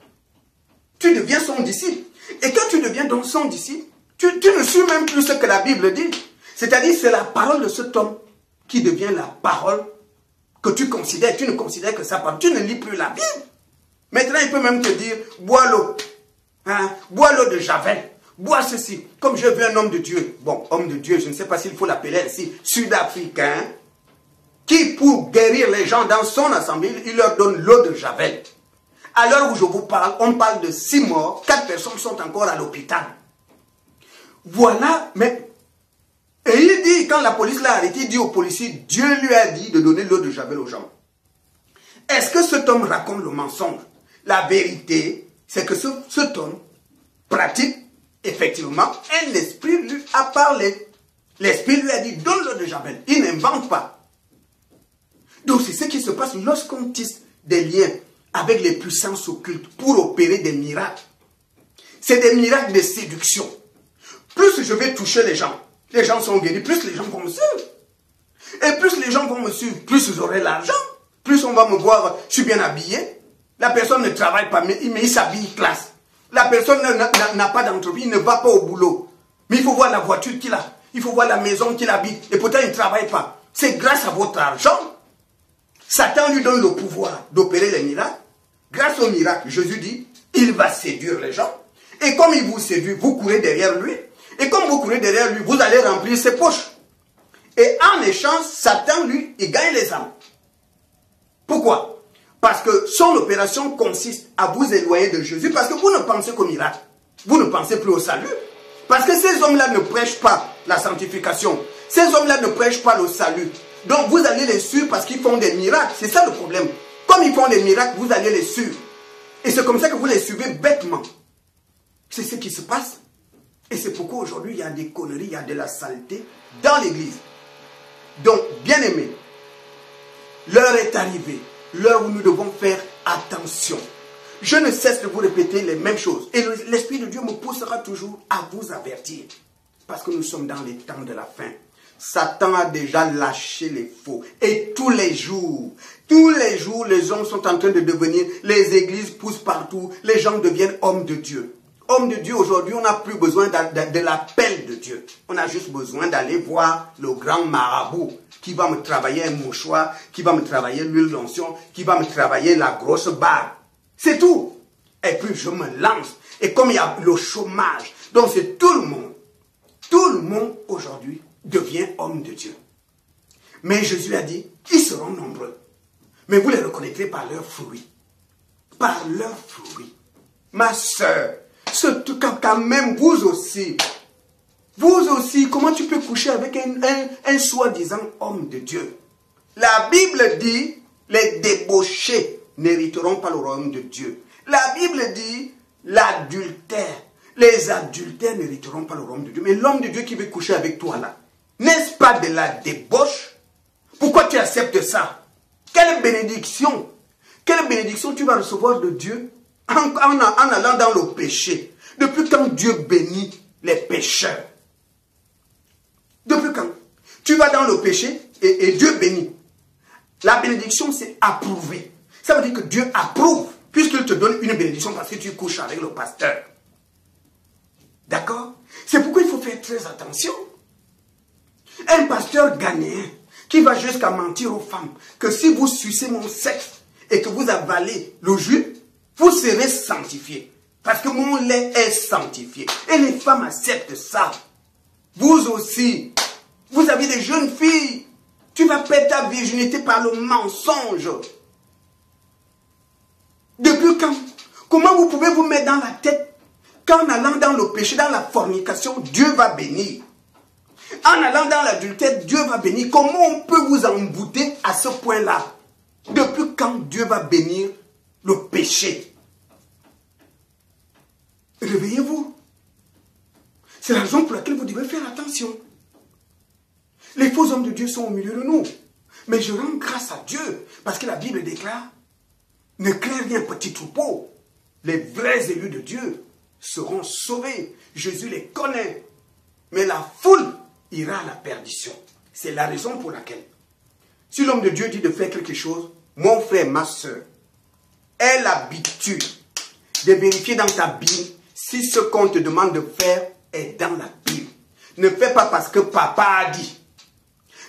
Speaker 1: Tu deviens son disciple. Et quand tu deviens donc son disciple, tu ne suis même plus ce que la Bible dit. C'est-à-dire c'est la parole de cet homme qui devient la parole que tu considères. Tu ne considères que sa parole. Tu ne lis plus la Bible. Maintenant, il peut même te dire, bois l'eau. Hein? Bois l'eau de Javel. Bois ceci. Comme je veux un homme de Dieu. Bon, homme de Dieu, je ne sais pas s'il faut l'appeler ainsi. Sud-africain. Qui, pour guérir les gens dans son assemblée, il leur donne l'eau de Javel. À l'heure où je vous parle, on parle de 6 morts. 4 personnes sont encore à l'hôpital. Voilà, mais... Et il dit, quand la police l'a arrêté, il dit aux policiers, Dieu lui a dit de donner l'eau de Javel aux gens. Est-ce que cet homme raconte le mensonge? La vérité, c'est que cet homme pratique, effectivement, un esprit lui a parlé. L'esprit lui a dit, donne l'eau de Javel. Il n'invente pas. Donc c'est ce qui se passe lorsqu'on tisse des liens avec les puissances occultes pour opérer des miracles. C'est des miracles de séduction. Plus je vais toucher les gens sont guéris, plus les gens vont me suivre. Et plus les gens vont me suivre, plus j'aurai l'argent. Plus on va me voir, je suis bien habillé. La personne ne travaille pas, mais il s'habille classe. La personne n'a pas d'entreprise, il ne va pas au boulot. Mais il faut voir la voiture qu'il a. Il faut voir la maison qu'il habite. Et pourtant, il ne travaille pas. C'est grâce à votre argent. Satan lui donne le pouvoir d'opérer les miracles. Grâce au miracle, Jésus dit, il va séduire les gens. Et comme il vous séduit, vous courez derrière lui. Et comme vous courez derrière lui, vous allez remplir ses poches. Et en échange, Satan, lui, il gagne les âmes. Pourquoi? Parce que son opération consiste à vous éloigner de Jésus. Parce que vous ne pensez qu'au miracle. Vous ne pensez plus au salut. Parce que ces hommes-là ne prêchent pas la sanctification. Ces hommes-là ne prêchent pas le salut. Donc vous allez les suivre parce qu'ils font des miracles. C'est ça le problème. Comme ils font des miracles, vous allez les suivre. Et c'est comme ça que vous les suivez bêtement. C'est ce qui se passe. Et c'est pourquoi aujourd'hui il y a des conneries, il y a de la saleté dans l'église. Donc, bien aimés, l'heure est arrivée. L'heure où nous devons faire attention. Je ne cesse de vous répéter les mêmes choses. Et l'Esprit de Dieu me poussera toujours à vous avertir. Parce que nous sommes dans les temps de la fin. Satan a déjà lâché les faux. Et tous les jours, les hommes sont en train de devenir, les églises poussent partout, les gens deviennent hommes de Dieu. Hommes de Dieu, aujourd'hui, on n'a plus besoin de l'appel de Dieu. On a juste besoin d'aller voir le grand marabout qui va me travailler un mouchoir, qui va me travailler l'huile d'onction, qui va me travailler la grosse barbe. C'est tout. Et puis je me lance. Et comme il y a le chômage, donc c'est tout le monde aujourd'hui devient homme de Dieu. Mais Jésus a dit, ils seront nombreux. Mais vous les reconnaîtrez par leurs fruits. Par leurs fruits. Ma soeur, quand même vous aussi, comment tu peux coucher avec un soi-disant homme de Dieu? La Bible dit, les débauchés n'hériteront pas le royaume de Dieu. La Bible dit, l'adultère, les adultères n'hériteront pas le royaume de Dieu. Mais l'homme de Dieu qui veut coucher avec toi là, n'est-ce pas de la débauche? Pourquoi tu acceptes ça? Quelle bénédiction! Quelle bénédiction tu vas recevoir de Dieu en allant dans le péché? Depuis quand Dieu bénit les pécheurs? Depuis quand? Tu vas dans le péché et Dieu bénit. La bénédiction, c'est approuver. Ça veut dire que Dieu approuve, puisqu'il te donne une bénédiction parce que tu couches avec le pasteur. D'accord? C'est pourquoi il faut faire très attention. Un pasteur ghanéen qui va jusqu'à mentir aux femmes que si vous sucez mon sexe et que vous avalez le jus, vous serez sanctifiés. Parce que mon lait est sanctifié. Et les femmes acceptent ça. Vous aussi, vous avez des jeunes filles. Tu vas perdre ta virginité par le mensonge. Depuis quand? Comment vous pouvez vous mettre dans la tête qu'en allant dans le péché, dans la fornication, Dieu va bénir? En allant dans l'adultère, Dieu va bénir. Comment on peut vous embouter à ce point-là? Depuis quand Dieu va bénir le péché? Réveillez-vous. C'est la raison pour laquelle vous devez faire attention. Les faux hommes de Dieu sont au milieu de nous. Mais je rends grâce à Dieu parce que la Bible déclare: ne craignez rien, petit troupeau. Les vrais élus de Dieu seront sauvés. Jésus les connaît. Mais la foule ira à la perdition. C'est la raison pour laquelle, si l'homme de Dieu dit de faire quelque chose, mon frère, ma soeur, aie l'habitude de vérifier dans ta Bible si ce qu'on te demande de faire est dans la Bible. Ne fais pas parce que papa a dit.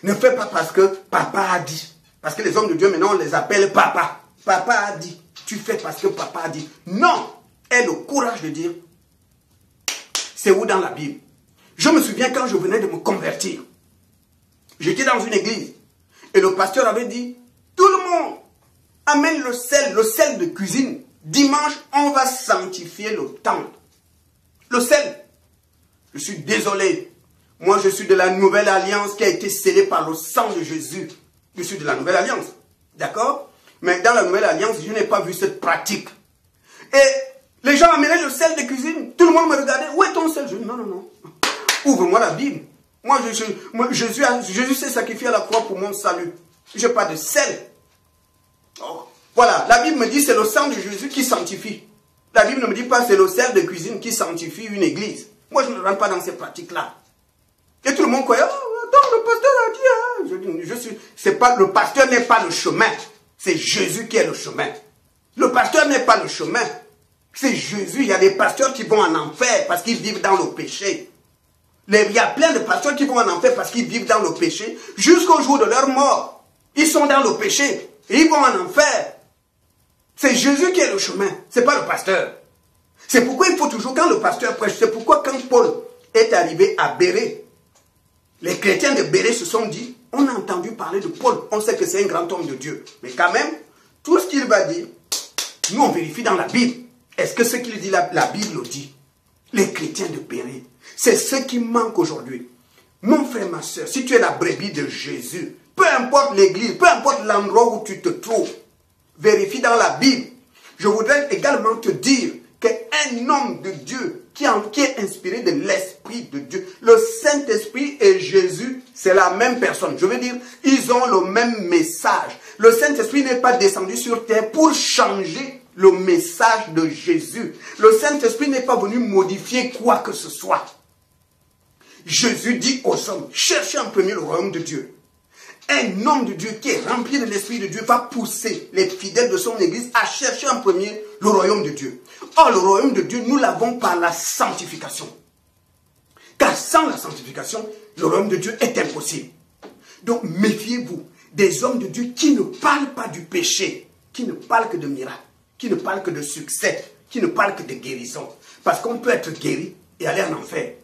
Speaker 1: Ne fais pas parce que papa a dit. Parce que les hommes de Dieu, maintenant, on les appelle papa. Papa a dit. Tu fais parce que papa a dit. Non! Aie le courage de dire, c'est où dans la Bible? Je me souviens quand je venais de me convertir. J'étais dans une église. Et le pasteur avait dit, tout le monde amène le sel de cuisine. Dimanche, on va sanctifier le temple. Le sel. Je suis désolé. Moi, je suis de la nouvelle alliance qui a été scellée par le sang de Jésus. Je suis de la nouvelle alliance. D'accord? Mais dans la nouvelle alliance, je n'ai pas vu cette pratique. Et les gens amenaient le sel de cuisine. Tout le monde me regardait. Où est ton sel? Je dis, non, non, non. Ouvre-moi la Bible. Moi, Jésus s'est sacrifié à la croix pour mon salut. Je n'ai pas de sel. Oh. Voilà, la Bible me dit c'est le sang de Jésus qui sanctifie. La Bible ne me dit pas c'est le sel de cuisine qui sanctifie une église. Moi, je ne rentre pas dans ces pratiques-là. Et tout le monde croyait, oh, attends, le pasteur a dit, hein. Le pasteur n'est pas le chemin. C'est Jésus qui est le chemin. Le pasteur n'est pas le chemin. C'est Jésus. Il y a des pasteurs qui vont en enfer parce qu'ils vivent dans le péché. Il y a plein de pasteurs qui vont en enfer parce qu'ils vivent dans le péché jusqu'au jour de leur mort. Ils sont dans le péché et ils vont en enfer. C'est Jésus qui est le chemin, ce n'est pas le pasteur. C'est pourquoi il faut toujours, quand le pasteur prêche, c'est pourquoi quand Paul est arrivé à Bérée, les chrétiens de Bérée se sont dit, on a entendu parler de Paul, on sait que c'est un grand homme de Dieu. Mais quand même, tout ce qu'il va dire, nous on vérifie dans la Bible. Est-ce que ce qu'il dit, la Bible le dit? Les chrétiens de Bérée, c'est ce qui manque aujourd'hui. Mon frère, ma soeur, si tu es la brebis de Jésus, peu importe l'église, peu importe l'endroit où tu te trouves, vérifie dans la Bible. Je voudrais également te dire qu'un homme de Dieu qui est inspiré de l'Esprit de Dieu, le Saint-Esprit et Jésus, c'est la même personne. Je veux dire, ils ont le même message. Le Saint-Esprit n'est pas descendu sur terre pour changer le message de Jésus. Le Saint-Esprit n'est pas venu modifier quoi que ce soit. Jésus dit aux hommes, cherchez en premier le royaume de Dieu. Un homme de Dieu qui est rempli de l'Esprit de Dieu va pousser les fidèles de son église à chercher en premier le royaume de Dieu. Or, le royaume de Dieu, nous l'avons par la sanctification. Car sans la sanctification, le royaume de Dieu est impossible. Donc, méfiez-vous des hommes de Dieu qui ne parlent pas du péché, qui ne parlent que de miracles, qui ne parlent que de succès, qui ne parlent que de guérison. Parce qu'on peut être guéri et aller en enfer.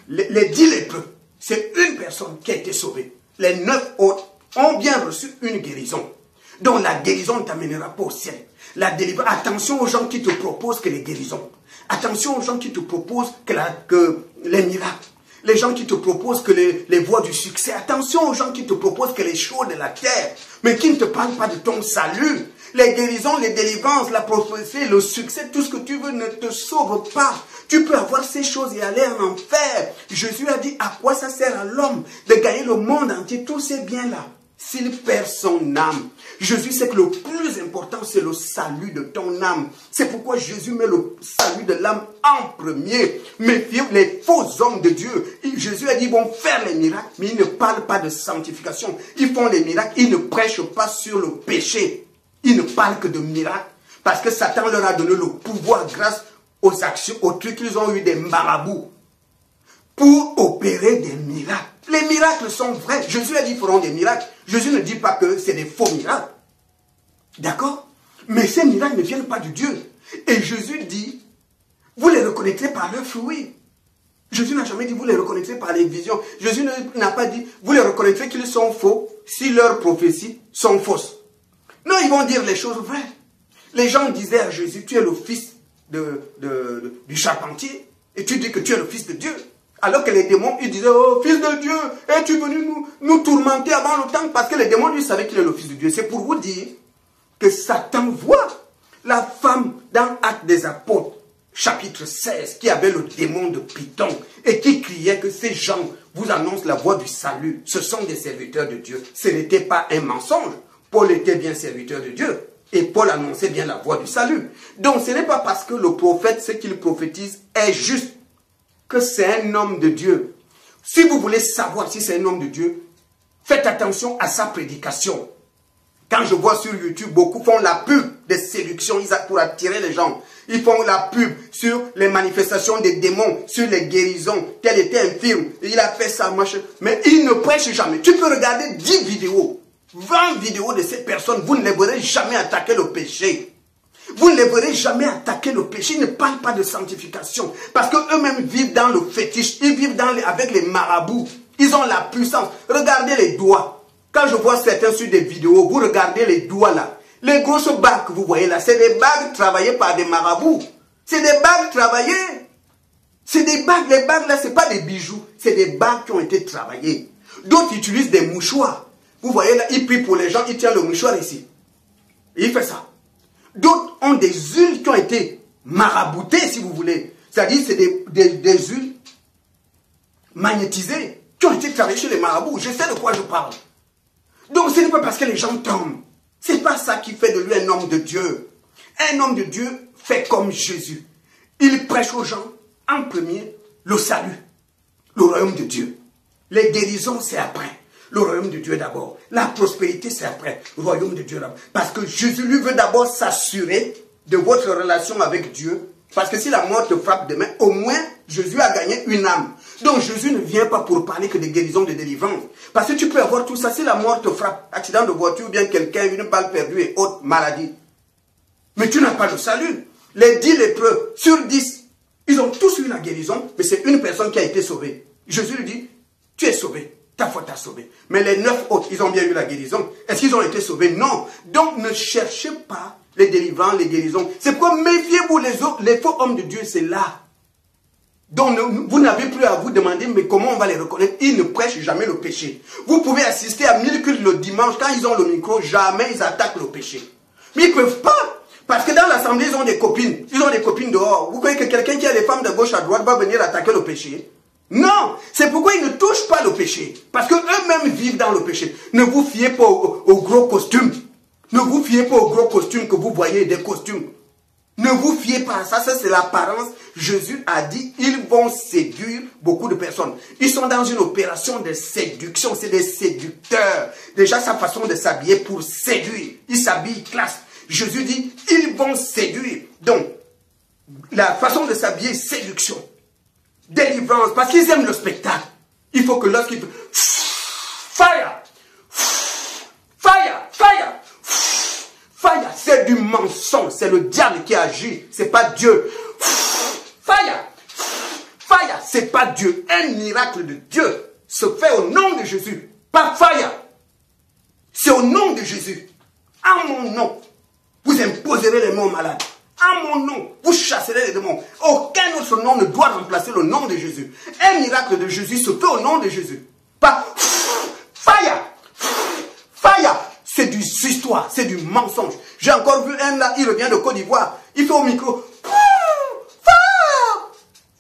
Speaker 1: Les 10 lépreux, c'est une personne qui a été sauvée. Les 9 autres ont bien reçu une guérison. Donc la guérison ne t'amènera pas au ciel. La délivrance. Attention aux gens qui te proposent que les guérisons. Attention aux gens qui te proposent que les miracles. Les gens qui te proposent que les voies du succès. Attention aux gens qui te proposent que les choses de la terre. Mais qui ne te parlent pas de ton salut. Les guérisons, les délivrances, la prophétie, le succès, tout ce que tu veux ne te sauve pas. Tu peux avoir ces choses et aller en enfer. Jésus a dit, à quoi ça sert à l'homme de gagner le monde entier, tous ces biens-là, s'il perd son âme. Jésus sait que le plus important, c'est le salut de ton âme. C'est pourquoi Jésus met le salut de l'âme en premier. Méfiez-vous, les faux hommes de Dieu. Jésus a dit, ils vont faire les miracles, mais ils ne parlent pas de sanctification. Ils font les miracles, ils ne prêchent pas sur le péché. Ils ne parlent que de miracles. Parce que Satan leur a donné le pouvoir grâce aux actions, aux trucs qu'ils ont eu des marabouts. Pour opérer des miracles. Les miracles sont vrais. Jésus a dit qu'ils feront des miracles. Jésus ne dit pas que c'est des faux miracles. D'accord? Mais ces miracles ne viennent pas de Dieu. Et Jésus dit, vous les reconnaîtrez par leurs fruits. Jésus n'a jamais dit, vous les reconnaîtrez par les visions. Jésus n'a pas dit, vous les reconnaîtrez qu'ils sont faux si leurs prophéties sont fausses. Non, ils vont dire les choses vraies. Les gens disaient à Jésus, tu es le fils du charpentier. Et tu dis que tu es le fils de Dieu. Alors que les démons, ils disaient, oh, fils de Dieu, es-tu venu nous tourmenter avant le temps? Parce que les démons, lui, savaient qu'il est le fils de Dieu. C'est pour vous dire que Satan voit la femme dans Actes des Apôtres, chapitre 16, qui avait le démon de Python et qui criait que ces gens vous annoncent la voie du salut. Ce sont des serviteurs de Dieu. Ce n'était pas un mensonge. Paul était bien serviteur de Dieu. Et Paul annonçait bien la voie du salut. Donc ce n'est pas parce que le prophète, ce qu'il prophétise, est juste que c'est un homme de Dieu. Si vous voulez savoir si c'est un homme de Dieu, faites attention à sa prédication. Quand je vois sur YouTube, beaucoup font la pub des séductions pour attirer les gens. Ils font la pub sur les manifestations des démons, sur les guérisons, tel était infirme, il a fait ça, machin. Mais ils ne prêchent jamais. Tu peux regarder 10 vidéos, 20 vidéos de ces personnes, vous ne les verrez jamais attaquer le péché. Vous ne les verrez jamais attaquer le péché. Ils ne parlent pas de sanctification. Parce qu'eux-mêmes vivent dans le fétiche. Ils vivent avec les marabouts. Ils ont la puissance. Regardez les doigts. Quand je vois certains sur des vidéos, vous regardez les doigts là. Les grosses bagues que vous voyez là, c'est des bagues travaillées par des marabouts. C'est des bagues travaillées. C'est des bagues. Les bagues là, ce n'est pas des bijoux. C'est des bagues qui ont été travaillées. D'autres utilisent des mouchoirs. Vous voyez là, ils prient pour les gens. Ils tiennent le mouchoir ici. Et il fait ça. D'autres ont des huiles qui ont été maraboutées, si vous voulez. C'est-à-dire, c'est des huiles magnétisées qui ont été travaillées chez les marabouts. Je sais de quoi je parle. Donc, ce n'est pas parce que les gens tombent. Ce n'est pas ça qui fait de lui un homme de Dieu. Un homme de Dieu fait comme Jésus. Il prêche aux gens, en premier, le salut, le royaume de Dieu. Les guérisons, c'est après. Le royaume de Dieu d'abord. La prospérité, c'est après. Le royaume de Dieu d'abord. Parce que Jésus, lui, veut d'abord s'assurer de votre relation avec Dieu. Parce que si la mort te frappe demain, au moins, Jésus a gagné une âme. Donc, Jésus ne vient pas pour parler que de guérison, de délivrance. Parce que tu peux avoir tout ça. Si la mort te frappe, accident de voiture, ou bien quelqu'un, une balle perdue et autre maladie. Mais tu n'as pas le salut. Les 10 lépreux, sur 10, ils ont tous eu la guérison, mais c'est une personne qui a été sauvée. Jésus lui dit, tu es sauvé. Ta foi t'a sauvé. Mais les 9 autres, ils ont bien eu la guérison. Est-ce qu'ils ont été sauvés? Non. Donc ne cherchez pas les délivrants, les guérisons. C'est pourquoi méfiez-vous les autres. Les faux hommes de Dieu, c'est là. Donc vous n'avez plus à vous demander, mais comment on va les reconnaître? Ils ne prêchent jamais le péché. Vous pouvez assister à 1000 cultes le dimanche. Quand ils ont le micro, jamais ils attaquent le péché. Mais ils ne peuvent pas. Parce que dans l'assemblée, ils ont des copines. Ils ont des copines dehors. Vous croyez que quelqu'un qui a des femmes de gauche à droite va venir attaquer le péché? Non, c'est pourquoi ils ne touchent pas le péché. Parce qu'eux-mêmes vivent dans le péché. Ne vous fiez pas aux gros costumes. Ne vous fiez pas aux gros costumes que vous voyez, des costumes. Ne vous fiez pas à ça, ça c'est l'apparence. Jésus a dit, ils vont séduire beaucoup de personnes. Ils sont dans une opération de séduction, c'est des séducteurs. Déjà sa façon de s'habiller pour séduire. Ils s'habillent classe. Jésus dit, ils vont séduire. Donc, la façon de s'habiller, séduction. Délivrance, parce qu'ils aiment le spectacle. Il faut que lorsqu'ils... Fire! Fire! Fire! Fire! C'est du mensonge. C'est le diable qui agit. C'est pas Dieu. Fire! Fire! C'est pas Dieu. Un miracle de Dieu se fait au nom de Jésus. Pas fire. C'est au nom de Jésus. À mon nom. Vous imposerez les mots aux malades. À mon nom, vous chasserez les démons. Aucun autre nom ne doit remplacer le nom de Jésus. Un miracle de Jésus se fait au nom de Jésus. Pas fire. Fire. C'est du histoire, c'est du mensonge. J'ai encore vu un là, il revient de Côte d'Ivoire. Il fait au micro. Fire.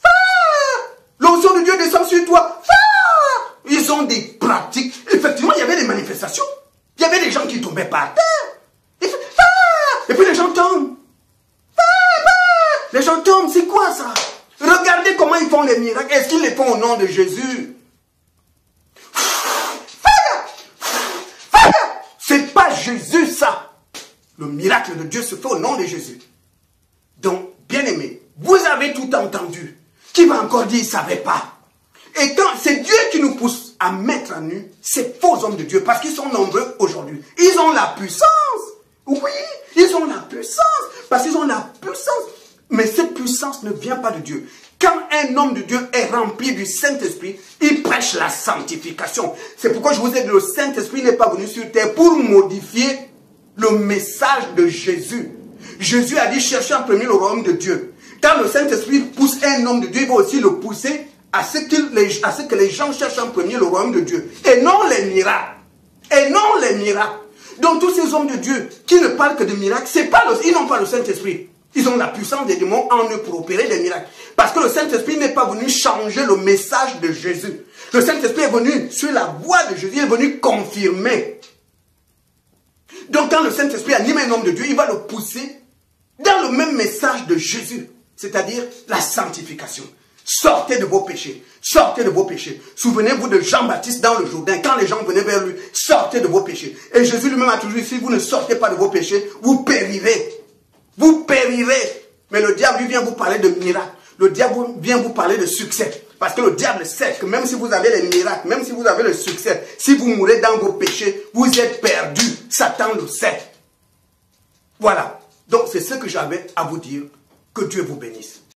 Speaker 1: Fire. L'onction de Dieu descend sur toi. Fire. Ils ont des pratiques. Effectivement, il y avait des manifestations. Il y avait des gens qui tombaient par terre. Et puis les gens tombent. Les gens tombent, c'est quoi ça? Regardez comment ils font les miracles. Est-ce qu'ils les font au nom de Jésus? C'est pas Jésus ça. Le miracle de Dieu se fait au nom de Jésus. Donc, bien aimé, vous avez tout entendu. Qui va encore dire, il ne savait pas? Et quand c'est Dieu qui nous pousse à mettre à nu ces faux hommes de Dieu, parce qu'ils sont nombreux aujourd'hui. Ils ont la puissance. Oui, ils ont la puissance. Parce qu'ils ont la puissance. Mais cette puissance ne vient pas de Dieu. Quand un homme de Dieu est rempli du Saint-Esprit, il prêche la sanctification. C'est pourquoi je vous ai dit, le Saint-Esprit n'est pas venu sur terre pour modifier le message de Jésus. Jésus a dit, cherchez en premier le royaume de Dieu. Quand le Saint-Esprit pousse un homme de Dieu, il va aussi le pousser à ce que les gens cherchent en premier le royaume de Dieu. Et non les miracles. Et non les miracles. Donc tous ces hommes de Dieu qui ne parlent que de miracles, ils n'ont pas le Saint-Esprit. Ils ont la puissance des démons en eux pour opérer des miracles. Parce que le Saint-Esprit n'est pas venu changer le message de Jésus. Le Saint-Esprit est venu sur la voie de Jésus, il est venu confirmer. Donc quand le Saint-Esprit anime un homme de Dieu, il va le pousser dans le même message de Jésus. C'est-à-dire la sanctification. Sortez de vos péchés. Sortez de vos péchés. Souvenez-vous de Jean-Baptiste dans le Jourdain. Quand les gens venaient vers lui, sortez de vos péchés. Et Jésus lui-même a toujours dit, si vous ne sortez pas de vos péchés, vous périrez. Vous périrez. Mais le diable, lui, vient vous parler de miracles. Le diable vient vous parler de succès. Parce que le diable sait que même si vous avez les miracles, même si vous avez le succès, si vous mourrez dans vos péchés, vous êtes perdus. Satan le sait. Voilà. Donc c'est ce que j'avais à vous dire. Que Dieu vous bénisse.